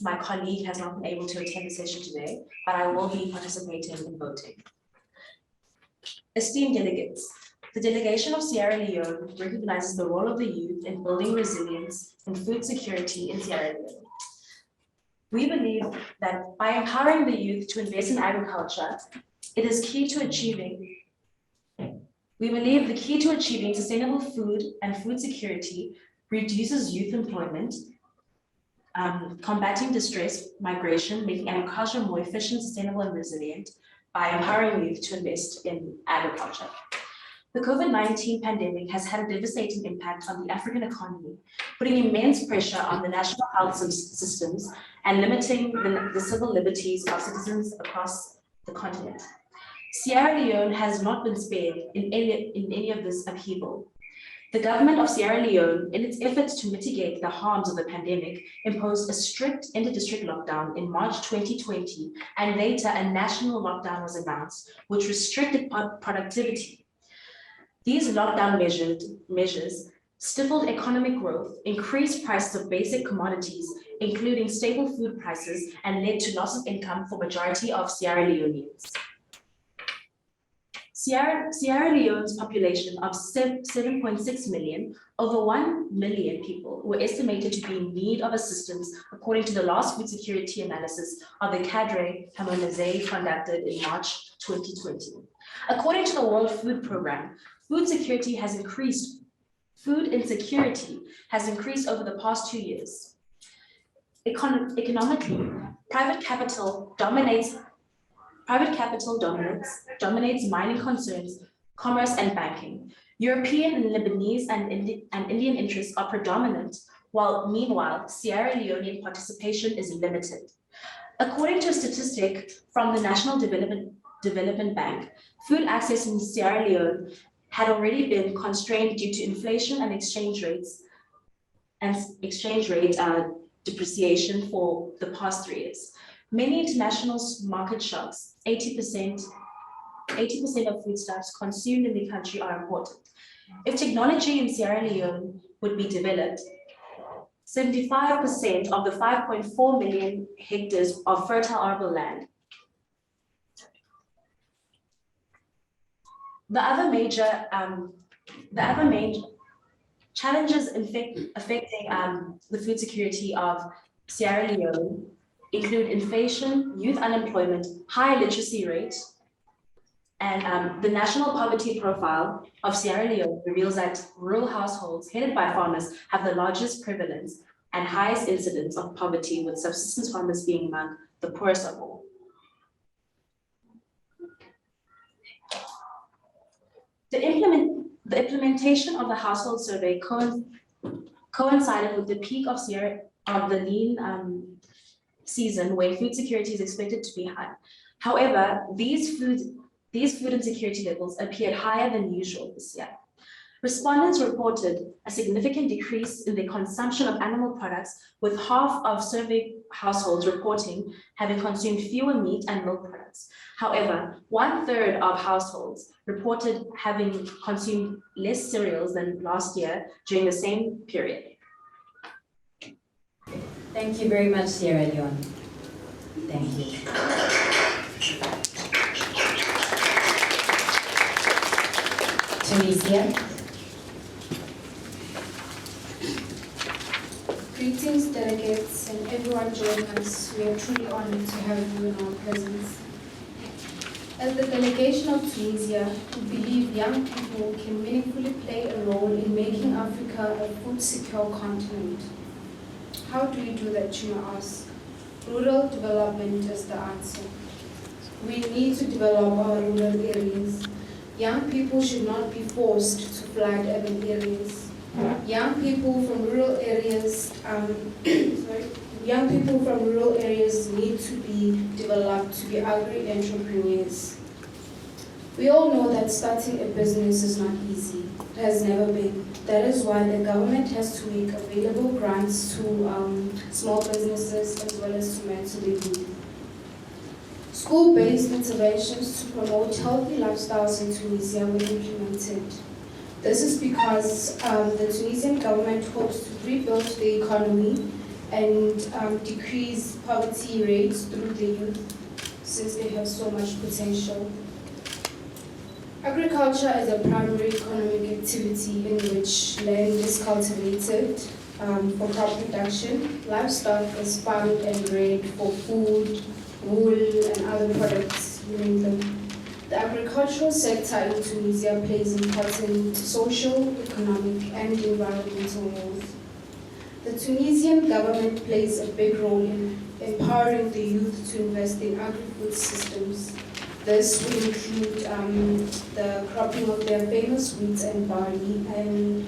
my colleague has not been able to attend the session today, but I will be participating in voting. Esteemed delegates, the delegation of Sierra Leone recognizes the role of the youth in building resilience and food security in Sierra Leone. We believe that by empowering the youth to invest in agriculture, it is key to achieving. We believe the key to achieving sustainable food and food security reduces youth employment, combating distress, migration, making agriculture more efficient, sustainable, and resilient by empowering youth to invest in agriculture. The COVID-19 pandemic has had a devastating impact on the African economy, putting immense pressure on the national health systems and limiting the civil liberties of citizens across the continent. Sierra Leone has not been spared in any of this upheaval. The government of Sierra Leone, in its efforts to mitigate the harms of the pandemic, imposed a strict inter-district lockdown in March 2020, and later a national lockdown was announced, which restricted productivity. These lockdown measures stifled economic growth, increased prices of basic commodities, including staple food prices, and led to loss of income for majority of Sierra Leoneans. Sierra Leone's population of 7.6 million, over 1 million people were estimated to be in need of assistance, according to the last food security analysis of the Cadre Harmonise conducted in March 2020. According to the World Food Programme, food insecurity has increased over the past 2 years. Economically, private capital dominates mining concerns, commerce, and banking. European and Lebanese and Indian interests are predominant, while meanwhile, Sierra Leonean participation is limited. According to a statistic from the National Development Bank, food access in Sierra Leone had already been constrained due to inflation and exchange rate depreciation for the past 3 years. Many international market shocks, 80% of foodstuffs consumed in the country are imported. If technology in Sierra Leone would be developed, 75% of the 5.4 million hectares of fertile arable land. The other main challenges affecting the food security of Sierra Leone include inflation, youth unemployment, high literacy rate, and the national poverty profile of Sierra Leone reveals that rural households headed by farmers have the largest prevalence and highest incidence of poverty, with subsistence farmers being among the poorest of all. The implementation of the household survey coincided with the peak of the lean season, where food security is expected to be high. However, these food insecurity levels appeared higher than usual this year. Respondents reported a significant decrease in the consumption of animal products, with half of surveyed households reporting having consumed fewer meat and milk products. However, 1/3 of households reported having consumed less cereals than last year during the same period. Thank you very much, Sierra Leone. Thank you. Tunisia. Greetings, delegates, and everyone joining us. We are truly honored to have you in our presence. As the delegation of Tunisia, we believe young people can meaningfully play a role in making Africa a food-secure continent. How do we do that, you may ask? Rural development is the answer. We need to develop our rural areas. Young people should not be forced to flood urban areas. Young people from rural areas need to be developed to be agri-entrepreneurs. We all know that starting a business is not easy. It has never been. That is why the government has to make available grants to small businesses as well as to mentally youth. School-based interventions to promote healthy lifestyles in Tunisia were implemented. This is because the Tunisian government hopes to rebuild the economy and decrease poverty rates through the youth, since they have so much potential. Agriculture is a primary economic activity in which land is cultivated for crop production, livestock is farmed and reared for food, wool, and other products, you name them. The agricultural sector in Tunisia plays important social, economic, and environmental roles. The Tunisian government plays a big role in empowering the youth to invest in agri-food systems. This would include the cropping of their famous wheat and barley and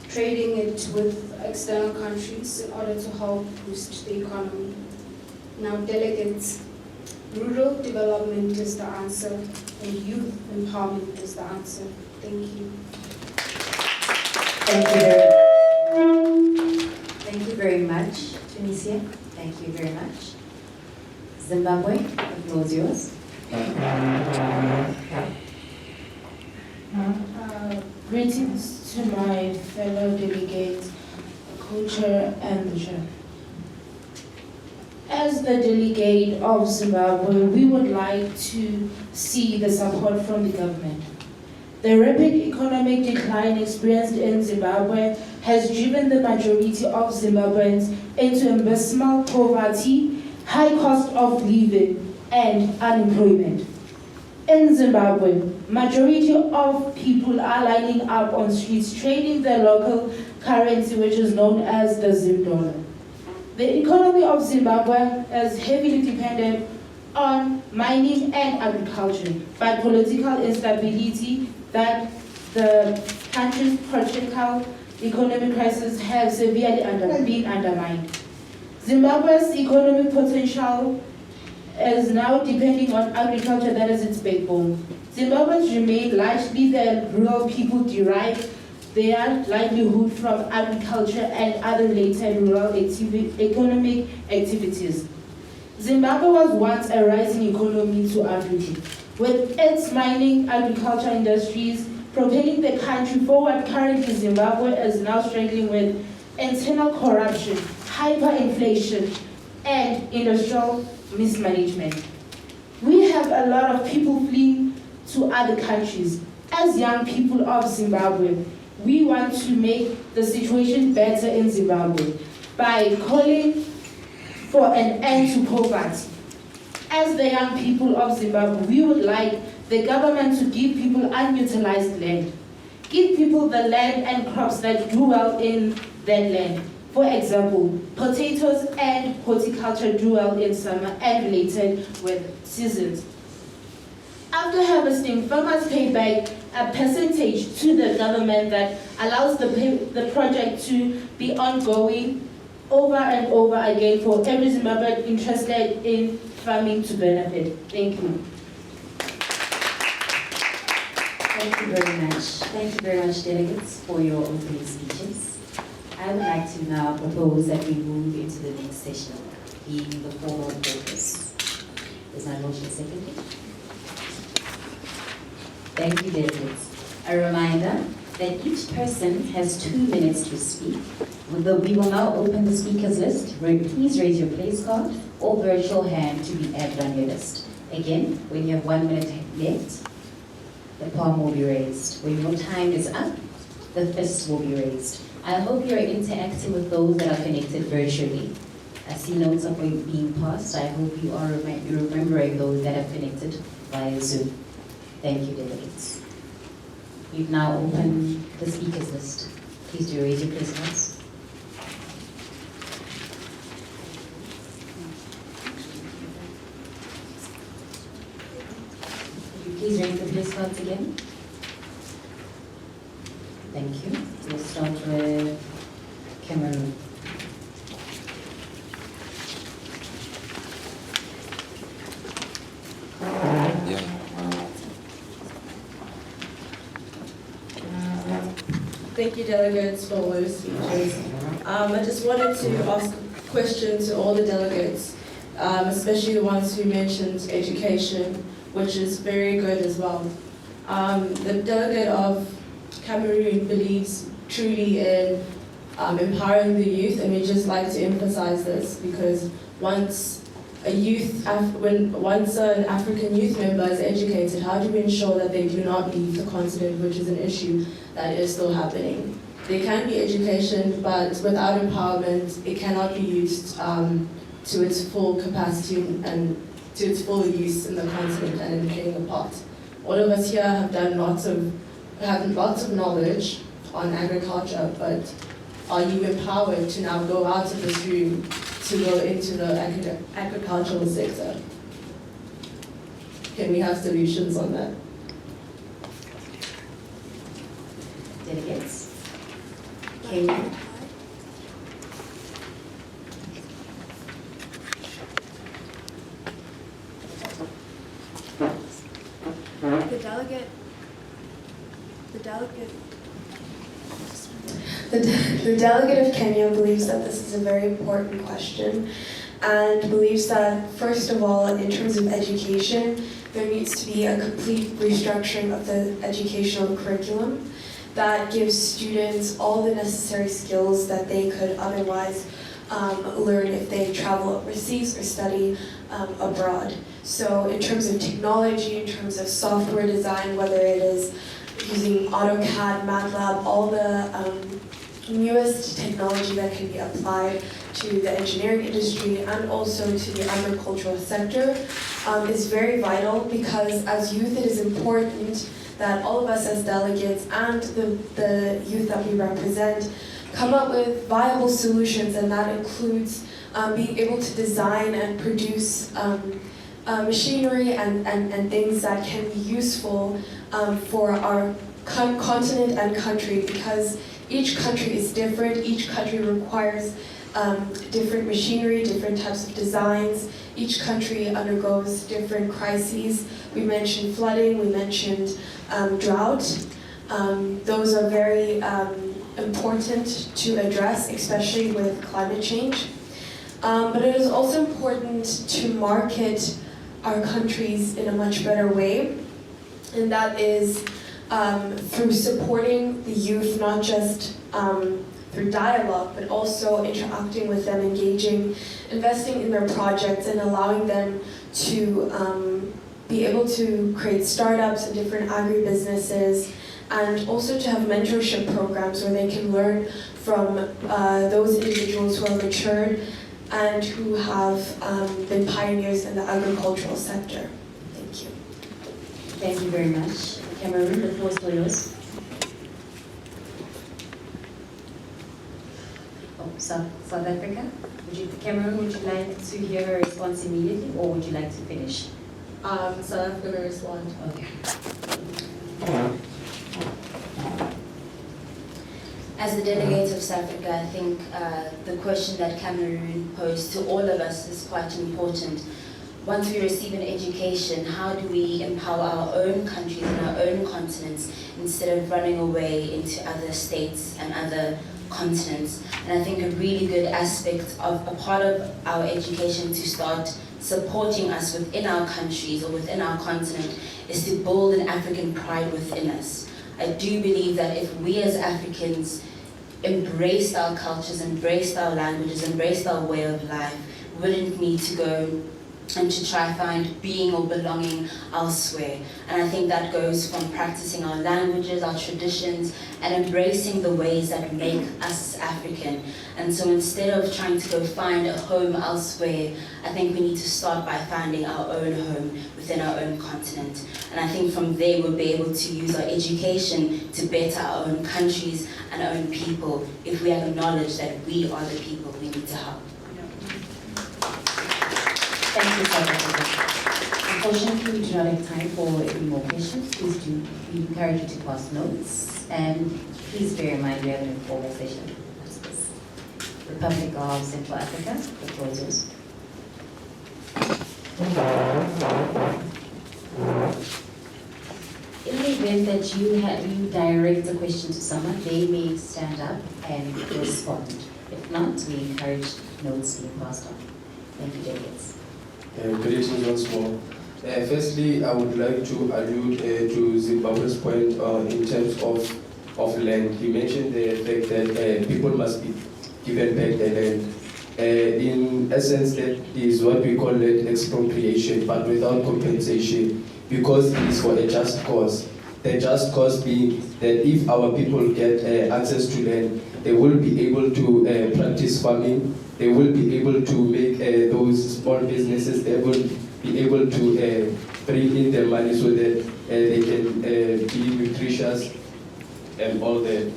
trading it with external countries in order to help boost the economy. Now, delegates, rural development is the answer and youth empowerment is the answer. Thank you. Thank you very much, Tunisia. Thank you very much. Zimbabwe, the floor is yours. Greetings to my fellow delegates, co-chair and the chair. As the delegate of Zimbabwe, we would like to see the support from the government. The rapid economic decline experienced in Zimbabwe has driven the majority of Zimbabweans into abysmal poverty, high cost of living, and unemployment. In Zimbabwe, majority of people are lining up on streets trading their local currency, which is known as the Zim dollar. The economy of Zimbabwe is heavily dependent on mining and agriculture, but political instability that the country's political economic crisis have severely been undermined. Zimbabwe's economic potential is now depending on agriculture that is its backbone. Zimbabweans remain largely the rural people derive their livelihood from agriculture and other related rural economic activities. Zimbabwe was once a rising economy to Africa, with its mining agriculture industries propelling the country forward. Currently, Zimbabwe is now struggling with internal corruption, hyperinflation, and industrial mismanagement. We have a lot of people fleeing to other countries. As young people of Zimbabwe, we want to make the situation better in Zimbabwe by calling for an end to poverty. As the young people of Zimbabwe, we would like the government to give people unutilized land. Give people the land and crops that do well in that land. For example, potatoes and horticulture do well in summer and related with seasons. After harvesting, farmers pay back a percentage to the government that allows the project to be ongoing over and over again for every Zimbabwean interested in farming to benefit. Thank you. Thank you very much. Thank you very much, delegates, for your opening speeches. I would like to now propose that we move into the next session, being the formal focus. Is my motion seconded? Thank you, delegates. A reminder that each person has 2 minutes to speak. We will now open the speakers list. Please raise your place card or virtual hand to be added on your list. Again, when you have 1 minute left, the palm will be raised. When your time is up, the fist will be raised. I hope you're interacting with those that are connected virtually. I see notes are being passed. I hope you are remembering those that are connected via Zoom. Thank you, delegates. We've now opened the speakers list. Please do raise your place cards. Could you please raise the place cards again? Thank you. We'll start with Cameroon. Thank you, delegates, for all those speeches. I just wanted to ask a question to all the delegates, especially the ones who mentioned education, which is very good as well. The delegate of Cameroon believes truly in empowering the youth, and we just like to emphasize this because once an African youth member is educated, how do we ensure that they do not leave the continent, which is an issue that is still happening? There can be education, but without empowerment, it cannot be used to its full capacity and to its full use in the continent and in playing a part. All of us here have lots of knowledge on agriculture, but are you empowered to now go out of this room to go into the agricultural sector? can we have solutions on that? Delegates? Kenya? The delegate of Kenya believes that this is a very important question and believes that, first of all, in terms of education, there needs to be a complete restructuring of the educational curriculum that gives students all the necessary skills that they could otherwise learn if they travel overseas or study abroad. So in terms of technology, in terms of software design, whether it is using AutoCAD, MATLAB, all the newest technology that can be applied to the engineering industry and also to the agricultural sector is very vital, because as youth it is important that all of us as delegates and the youth that we represent come up with viable solutions, and that includes being able to design and produce machinery and things that can be useful for our continent and country, because each country is different, each country requires different machinery, different types of designs, each country undergoes different crises. We mentioned flooding, we mentioned drought. Those are very important to address, especially with climate change. But it is also important to market our countries in a much better way, and that is through supporting the youth, not just through dialogue, but also interacting with them, engaging, investing in their projects, and allowing them to be able to create startups and different agribusinesses, and also to have mentorship programs where they can learn from those individuals who are matured and who have been pioneers in the agricultural sector. Thank you. Thank you very much. Cameroon, the floor is for yours. Oh, South Africa. Cameroon, would you like to hear a response immediately, or would you like to finish? South Africa will respond. Okay. As the delegate of South Africa, I think the question that Cameroon posed to all of us is quite important. Once we receive an education, how do we empower our own countries and our own continents instead of running away into other states and other continents? And I think a really good aspect of a part of our education to start supporting us within our countries or within our continent is to build an African pride within us. I do believe that if we as Africans embraced our cultures, embraced our languages, embraced our way of life, we wouldn't need to go and to try find being or belonging elsewhere. And I think that goes from practicing our languages, our traditions, and embracing the ways that make us African. And so instead of trying to go find a home elsewhere, I think we need to start by finding our own home within our own continent. And I think from there we'll be able to use our education to better our own countries and our own people if we acknowledge that we are the people we need to help. Thank you, South Africa. Unfortunately, we do not have time for any more questions. Please do, we encourage you to pass notes. And please bear in mind we have an informal session. Republic of Central Africa, the floor is yours. In the event that you direct a question to someone, they may stand up and respond. If not, we encourage notes being passed on. Thank you, delegates. Greetings once more. Firstly, I would like to allude to Zimbabwe's point in terms of land. He mentioned the fact that people must be given back the land. In essence, that is what we call land expropriation, but without compensation, because it is for a just cause. The just cause being that if our people get access to land, they will be able to practice farming, they will be able to make those small businesses, they will be able to bring in their money so that they can be nutritious and all that.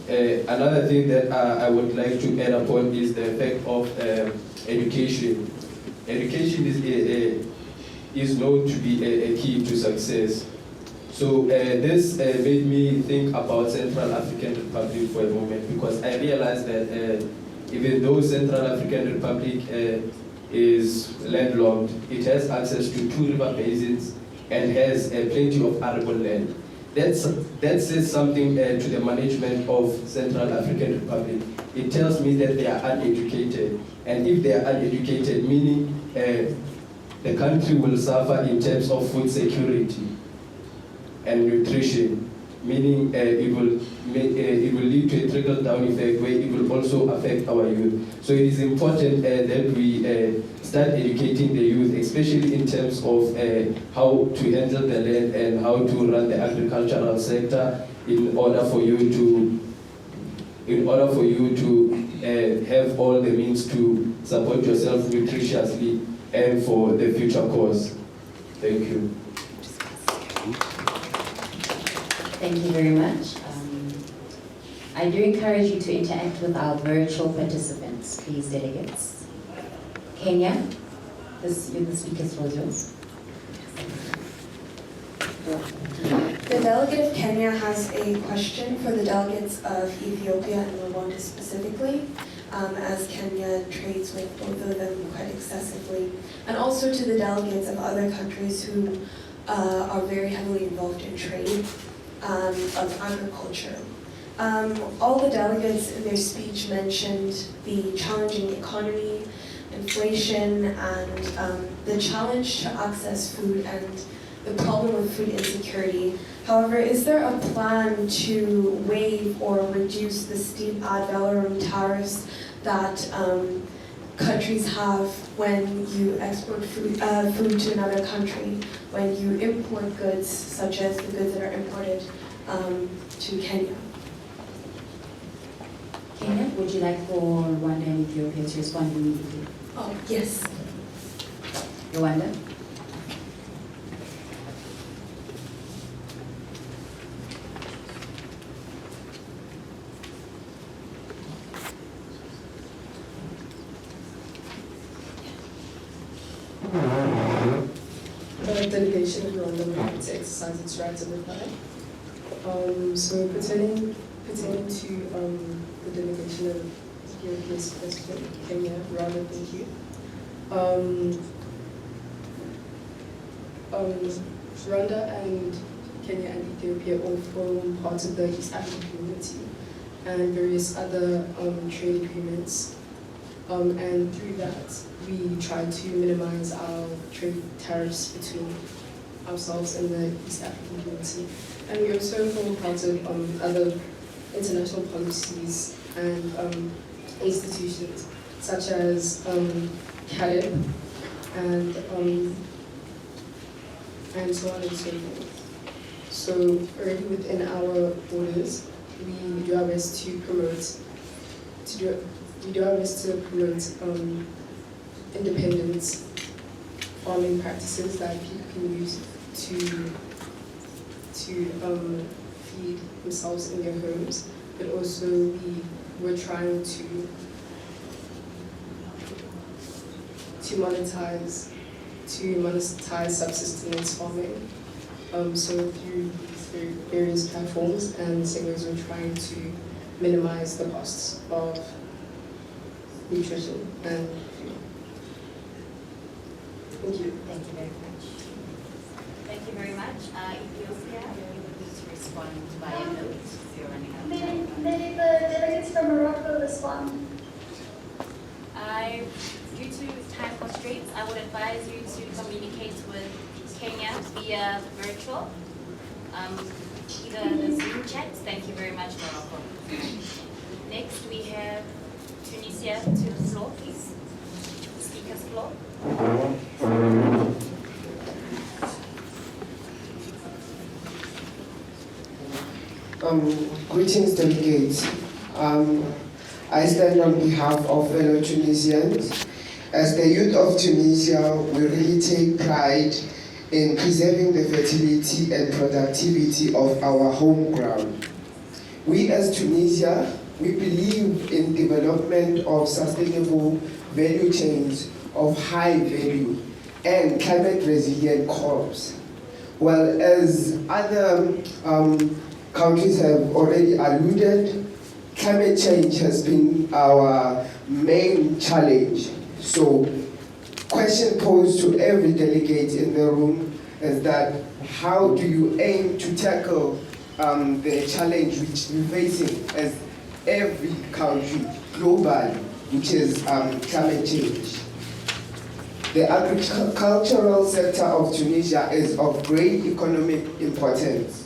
Another thing that I would like to add upon is the effect of education. Education is known to be a key to success. So this made me think about Central African Republic for a moment, because I realized that even though Central African Republic is landlocked, it has access to 2 river basins and has plenty of arable land. That says something to the management of Central African Republic. It tells me that they are uneducated, and if they are uneducated, meaning the country will suffer in terms of food security and nutrition, meaning it will lead to a trickle-down effect where it will also affect our youth. So it is important that we start educating the youth, especially in terms of how to handle the land and how to run the agricultural sector in order for you to have all the means to support yourself nutritiously and for the future cause. Thank you. Thank you very much. I do encourage you to interact with our virtual participants, please, delegates. Kenya, the speaker's floor is yours. The delegate of Kenya has a question for the delegates of Ethiopia and Rwanda specifically, as Kenya trades with both of them quite excessively, and also to the delegates of other countries who are very heavily involved in trade of agriculture. All the delegates in their speech mentioned the challenging economy, inflation, and the challenge to access food and the problem with food insecurity. However, is there a plan to waive or reduce the steep ad valorem tariffs that countries have when you export food to another country, when you import goods such as the goods that are imported to Kenya? Kenya, would you like for Rwanda and Ethiopia to respond immediately? Oh, yes. Rwanda? The delegation of Rwanda would like to exercise its right to reply. So pertaining to the delegation of European President Kenya, Rwanda, thank you. Rwanda and Kenya and Ethiopia all form part of the East African community and various other trade agreements. And through that, we try to minimize our trade tariffs between ourselves and the East African community. And we also form part of other international policies and institutions such as CALIP and so on and so forth. So already within our borders, we do our best to promote independent farming practices that people can use to feed themselves in their homes, but also we're trying to monetize subsistence farming. So through various platforms and segments, we're trying to minimize the costs of nutrition and food. Thank you. Thank you very much. Thank you very much. Ethiopia, you would need to respond via note if you're running out of time. May the delegates from Morocco respond? Due to time constraints, I would advise you to communicate with Kenya via virtual, either the Zoom chat. Thank you very much, Morocco. Next, we have Tunisia to the floor, please. Speaker's floor. Greetings, delegates. I stand on behalf of fellow Tunisians. As the youth of Tunisia, we really take pride in preserving the fertility and productivity of our home ground. We as Tunisia, we believe in development of sustainable value chains of high value and climate resilient crops. Well, as other countries have already alluded, climate change has been our main challenge. So, question posed to every delegate in the room is that how do you aim to tackle the challenge which we're facing as every country globally, which is climate change? The agricultural sector of Tunisia is of great economic importance,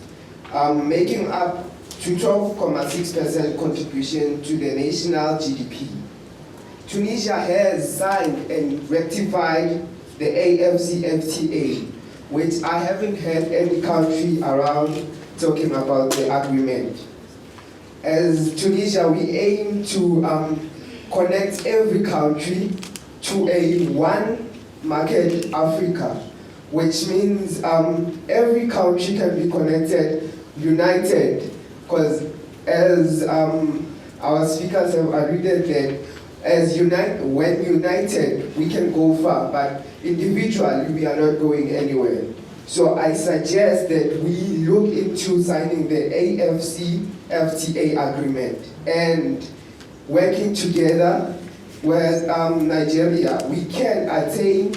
making up to 12.6% contribution to the national GDP. Tunisia has signed and ratified the AFCFTA, which I haven't heard any country around talking about the agreement. As Tunisia, we aim to connect every country to a one market Africa, which means every country can be connected, united, because as our speakers have alluded that when united, we can go far, but individually, we are not going anywhere. So I suggest that we look into signing the AFCFTA agreement and working together with Nigeria, we can attain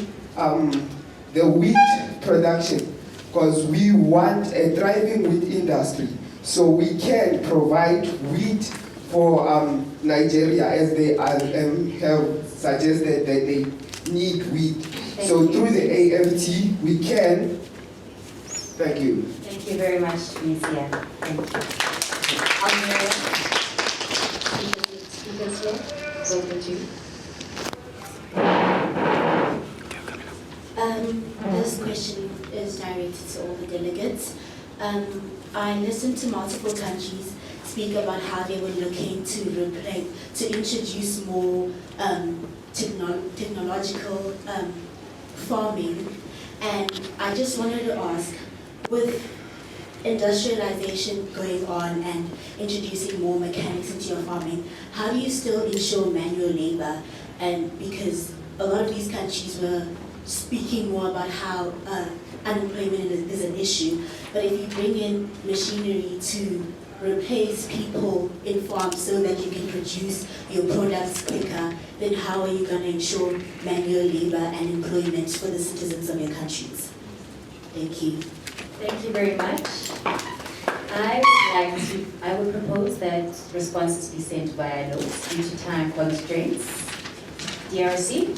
the wheat production because we want a thriving wheat industry. So we can provide wheat for Nigeria as they have suggested that they need wheat. So through the AFT, we can. Thank you. Thank you very much, Tunisia. Thank you. Speakers here, over to you. This question is directed to all the delegates. I listened to multiple countries speak about how they were looking to introduce more technological farming, and I just wanted to ask, with industrialization going on and introducing more mechanics into your farming, how do you still ensure manual labor? And because a lot of these countries were speaking more about how unemployment is an issue, but if you bring in machinery to replace people in farms so that you can produce your products quicker, then how are you going to ensure manual labor and employment for the citizens of your countries? Thank you. Thank you very much. I would propose that responses be sent via notes due to time constraints. DRC?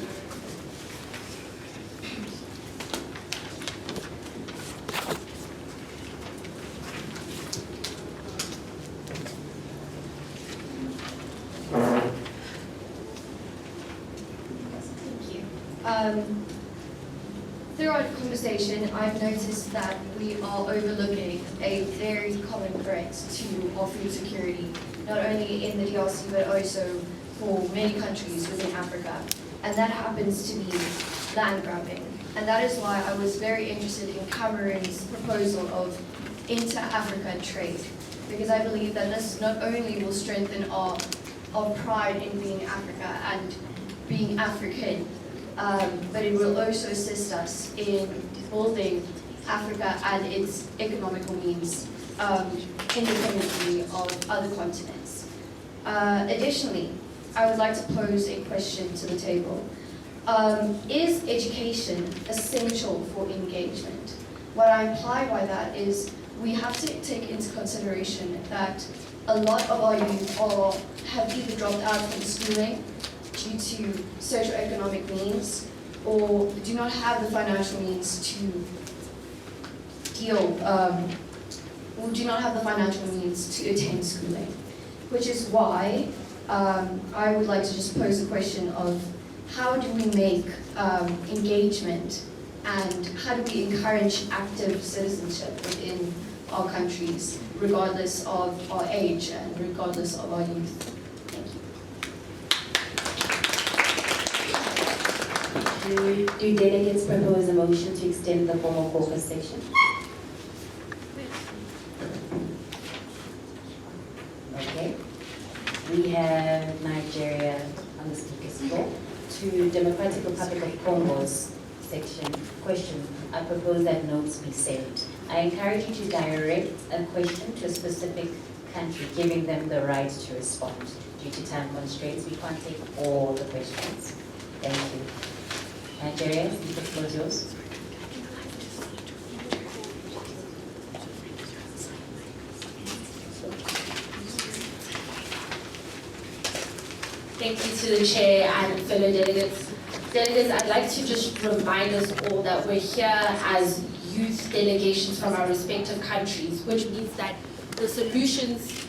Throughout the conversation, I've noticed that we are overlooking a very common threat to our food security, not only in the DRC but also for many countries within Africa, and that happens to be land grabbing. And that is why I was very interested in Cameroon's proposal of inter-Africa trade, because I believe that this not only will strengthen our pride in being Africa and being African, but it will also assist us in building Africa and its economical means independently of other continents. Additionally, I would like to pose a question to the table. Is education essential for engagement? What I imply by that is we have to take into consideration that a lot of our youth have either dropped out from schooling due to socioeconomic means, or do not have the financial means to attend schooling. Which is why I would like to just pose the question of how do we make engagement and how do we encourage active citizenship within our countries, regardless of our age and regardless of our youth. Do delegates propose a motion to extend the formal caucus section? Okay. We have Nigeria on the speaker's floor. To Democratic Republic of Congo's section question, I propose that notes be saved. I encourage you to direct a question to a specific country, giving them the right to respond. Due to time constraints, we can't take all the questions. Thank you. Nigeria, the floor is yours. Thank you to the chair and fellow delegates. Delegates, I'd like to just remind us all that we're here as youth delegations from our respective countries, which means that the solutions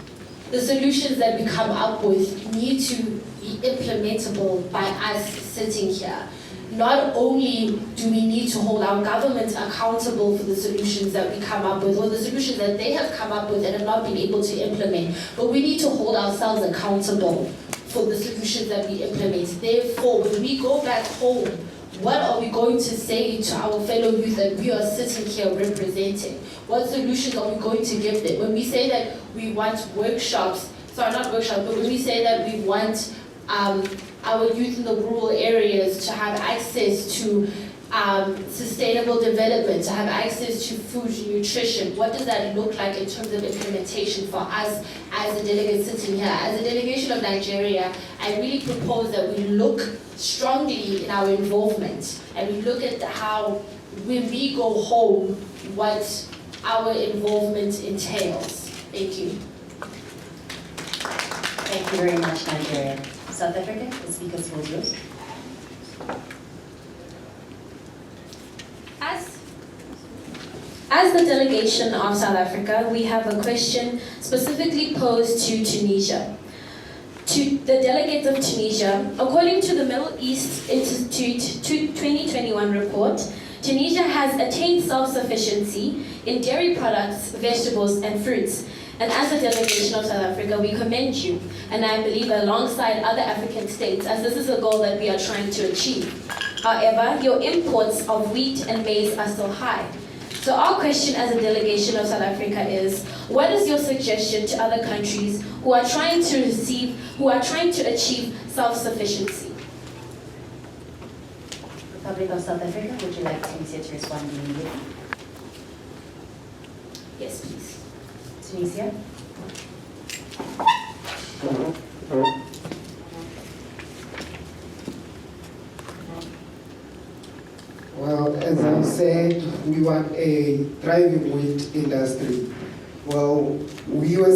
that we come up with need to be implementable by us sitting here. Not only do we need to hold our government accountable for the solutions that we come up with, or the solutions that they have come up with and have not been able to implement, but we need to hold ourselves accountable for the solutions that we implement. Therefore, when we go back home, what are we going to say to our fellow youth that we are sitting here representing? What solutions are we going to give them? When we say that we want workshops, sorry, not workshops, but when we say that we want our youth in the rural areas to have access to sustainable development, to have access to food and nutrition, what does that look like in terms of implementation for us as a delegate sitting here? As a delegation of Nigeria, I really propose that we look strongly in our involvement and we look at how, when we go home, what our involvement entails. Thank you. Thank you very much, Nigeria. South Africa, the speaker's floor is yours. As the delegation of South Africa, we have a question specifically posed to Tunisia. To the delegates of Tunisia, according to the Middle East Institute 2021 report, Tunisia has attained self-sufficiency in dairy products, vegetables, and fruits. And as a delegation of South Africa, we commend you, and I believe alongside other African states, as this is a goal that we are trying to achieve. However, your imports of wheat and maize are still high. So our question as a delegation of South Africa is, what is your suggestion to other countries who are trying to achieve self-sufficiency? Republic of South Africa, would you like Tunisia to respond immediately? Yes, please. Tunisia? Well, as I said, we want a thriving wheat industry. Well, we were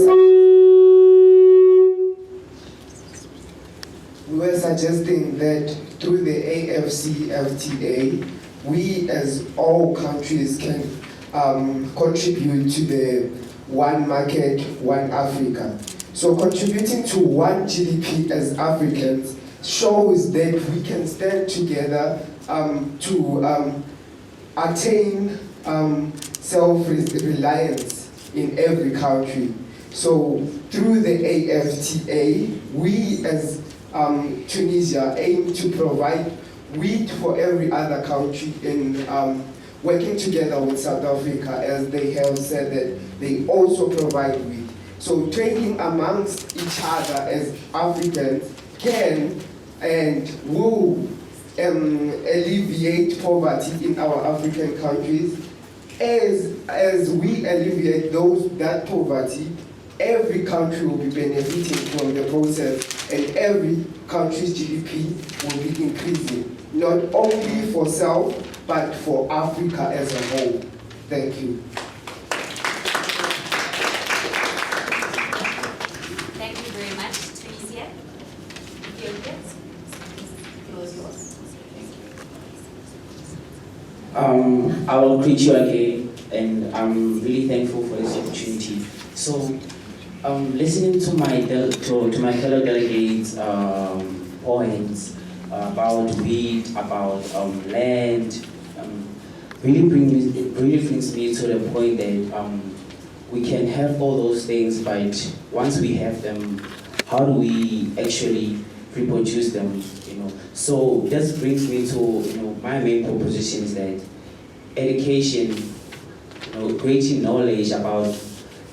suggesting that through the AFCFTA, we as all countries can contribute to the one market, one Africa. So contributing to one GDP as Africans shows that we can stand together to attain self-reliance in every country. So through the AFTA, we as Tunisia aim to provide wheat for every other country in working together with South Africa, as they have said that they also provide wheat. So trading amongst each other as Africans can and will alleviate poverty in our African countries. As we alleviate that poverty, every country will be benefiting from the process, and every country's GDP will be increasing, not only for South, but for Africa as a whole. Thank you. Thank you very much, Tunisia. Ethiopia, the floor is yours. I will greet you again, and I'm really thankful for this opportunity. So, listening to my fellow delegates' points about wheat, about land, really brings me to the point that we can have all those things, but once we have them, how do we actually reproduce them? So this brings me to my main proposition is that education, creating knowledge about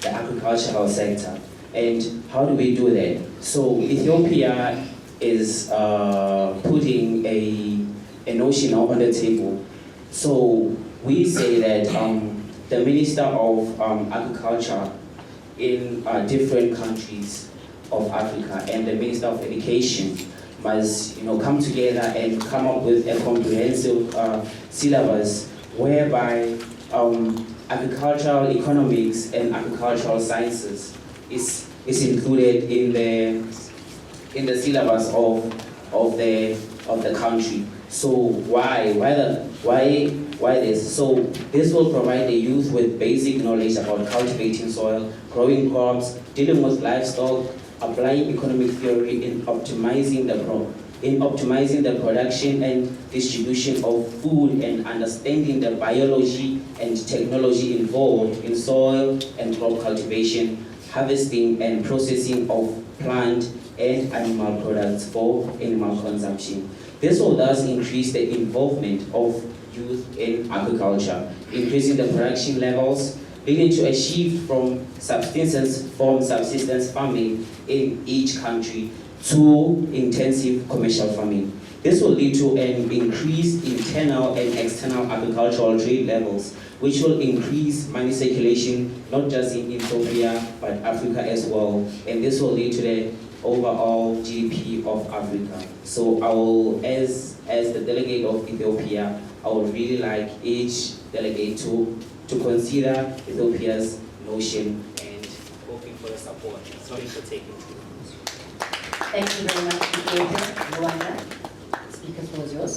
the agricultural sector, and how do we do that? So Ethiopia is putting a notion on the table So we say that the Minister of Agriculture in different countries of Africa and the Minister of Education must come together and come up with a comprehensive syllabus whereby agricultural economics and agricultural sciences is included in the syllabus of the country. So why this? So this will provide the youth with basic knowledge about cultivating soil, growing crops, dealing with livestock, applying economic theory in optimizing the production and distribution of food, and understanding the biology and technology involved in soil and crop cultivation, harvesting and processing of plant and animal products for animal consumption. This will thus increase the involvement of youth in agriculture, increasing the production levels, leading to a shift from subsistence farming in each country to intensive commercial farming. This will lead to an increased internal and external agricultural trade levels, which will increase money circulation, not just in Ethiopia, but Africa as well. And this will lead to the overall GDP of Africa. So I will, as the delegate of Ethiopia, I would really like each delegate to consider Ethiopia's notion and hoping for the support. Sorry for taking too long. Thank you very much, Ethiopia. Rwanda, the speaker floor is yours.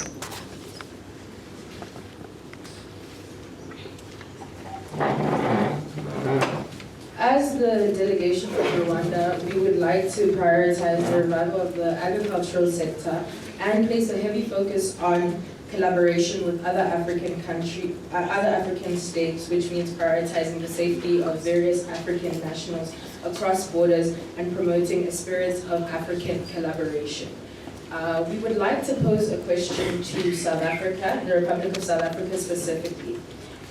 As the delegation from Rwanda, we would like to prioritize the revival of the agricultural sector and place a heavy focus on collaboration with other African states, which means prioritizing the safety of various African nationals across borders and promoting a spirit of African collaboration. We would like to pose a question to South Africa, the Republic of South Africa specifically.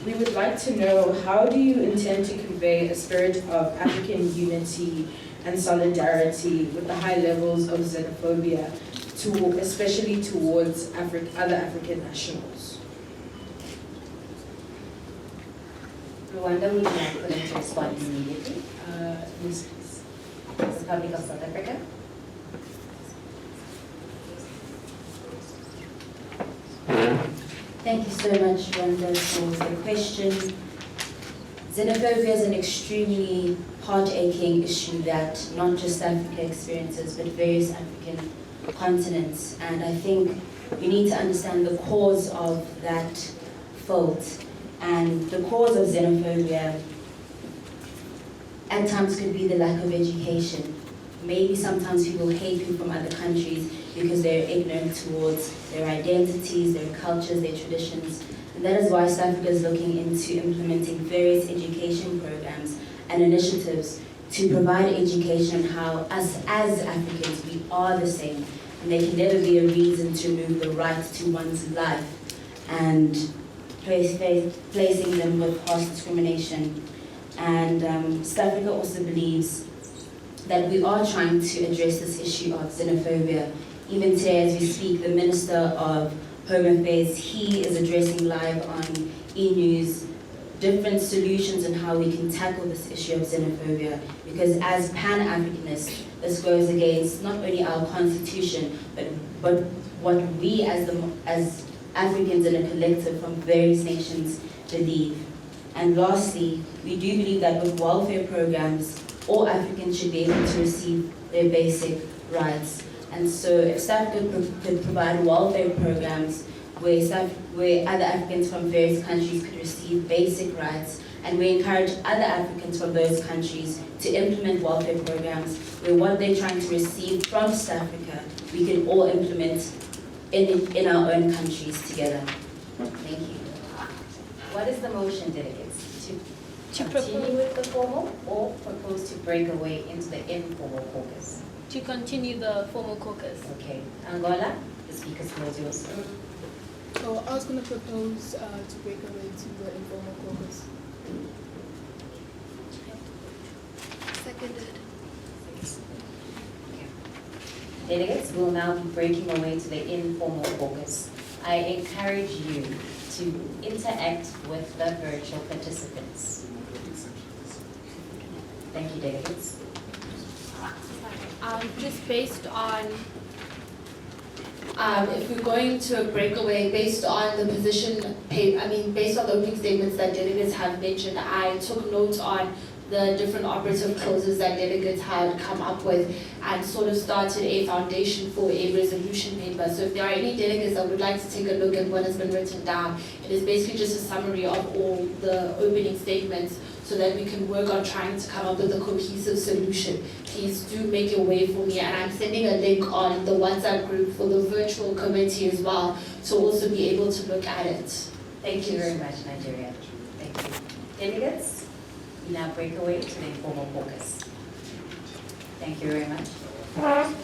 We would like to know, how do you intend to convey a spirit of African unity and solidarity with the high levels of xenophobia, especially towards other African nationals? Rwanda, would you like for them to respond immediately? Republic of South Africa. Thank you so much, Rwanda, for the question. Xenophobia is an extremely heart-aching issue that not just Africa experiences, but various African continents. And I think we need to understand the cause of that fault. And the cause of xenophobia at times could be the lack of education. Maybe sometimes people hate people from other countries because they're ignorant towards their identities, their cultures, their traditions. And that is why South Africa is looking into implementing various education programs and initiatives to provide education on how us as Africans, we are the same. And there can never be a reason to remove the right to one's life and placing them with harsh discrimination. And South Africa also believes that we are trying to address this issue of xenophobia. Even today, as we speak, the Minister of Home Affairs, he is addressing live on E-News different solutions on how we can tackle this issue of xenophobia. Because as Pan-Africanists, this goes against not only our constitution, but what we as Africans in a collective from various nations believe. And lastly, we do believe that with welfare programs, all Africans should be able to receive their basic rights. And so if South Africa could provide welfare programs where other Africans from various countries could receive basic rights, and we encourage other Africans from those countries to implement welfare programs where what they're trying to receive from South Africa, we can all implement in our own countries together. Thank you. What is the motion, delegates? To continue with the formal, or propose to break away into the informal caucus? To continue the formal caucus. Okay. Angola, the speaker's floor is yours. So I was going to propose to break away to the informal caucus. Seconded. Delegates will now be breaking away to the informal caucus. I encourage you to to interact with the virtual participants. Thank you, delegates. Just based on, if we're going to a breakaway, based on the position paper, based on the opening statements that delegates have mentioned, I took note on the different operative clauses that delegates had come up with and sort of started a foundation for a resolution paper. So if there are any delegates that would like to take a look at what has been written down, it is basically just a summary of all the opening statements so that we can work on trying to come up with a cohesive solution. Please do make your way for me, and I'm sending a link on the WhatsApp group for the virtual committee as well to also be able to look at it. Thank you very much, Nigeria. Thank you. Delegates, we now break away to the informal caucus. Thank you very much.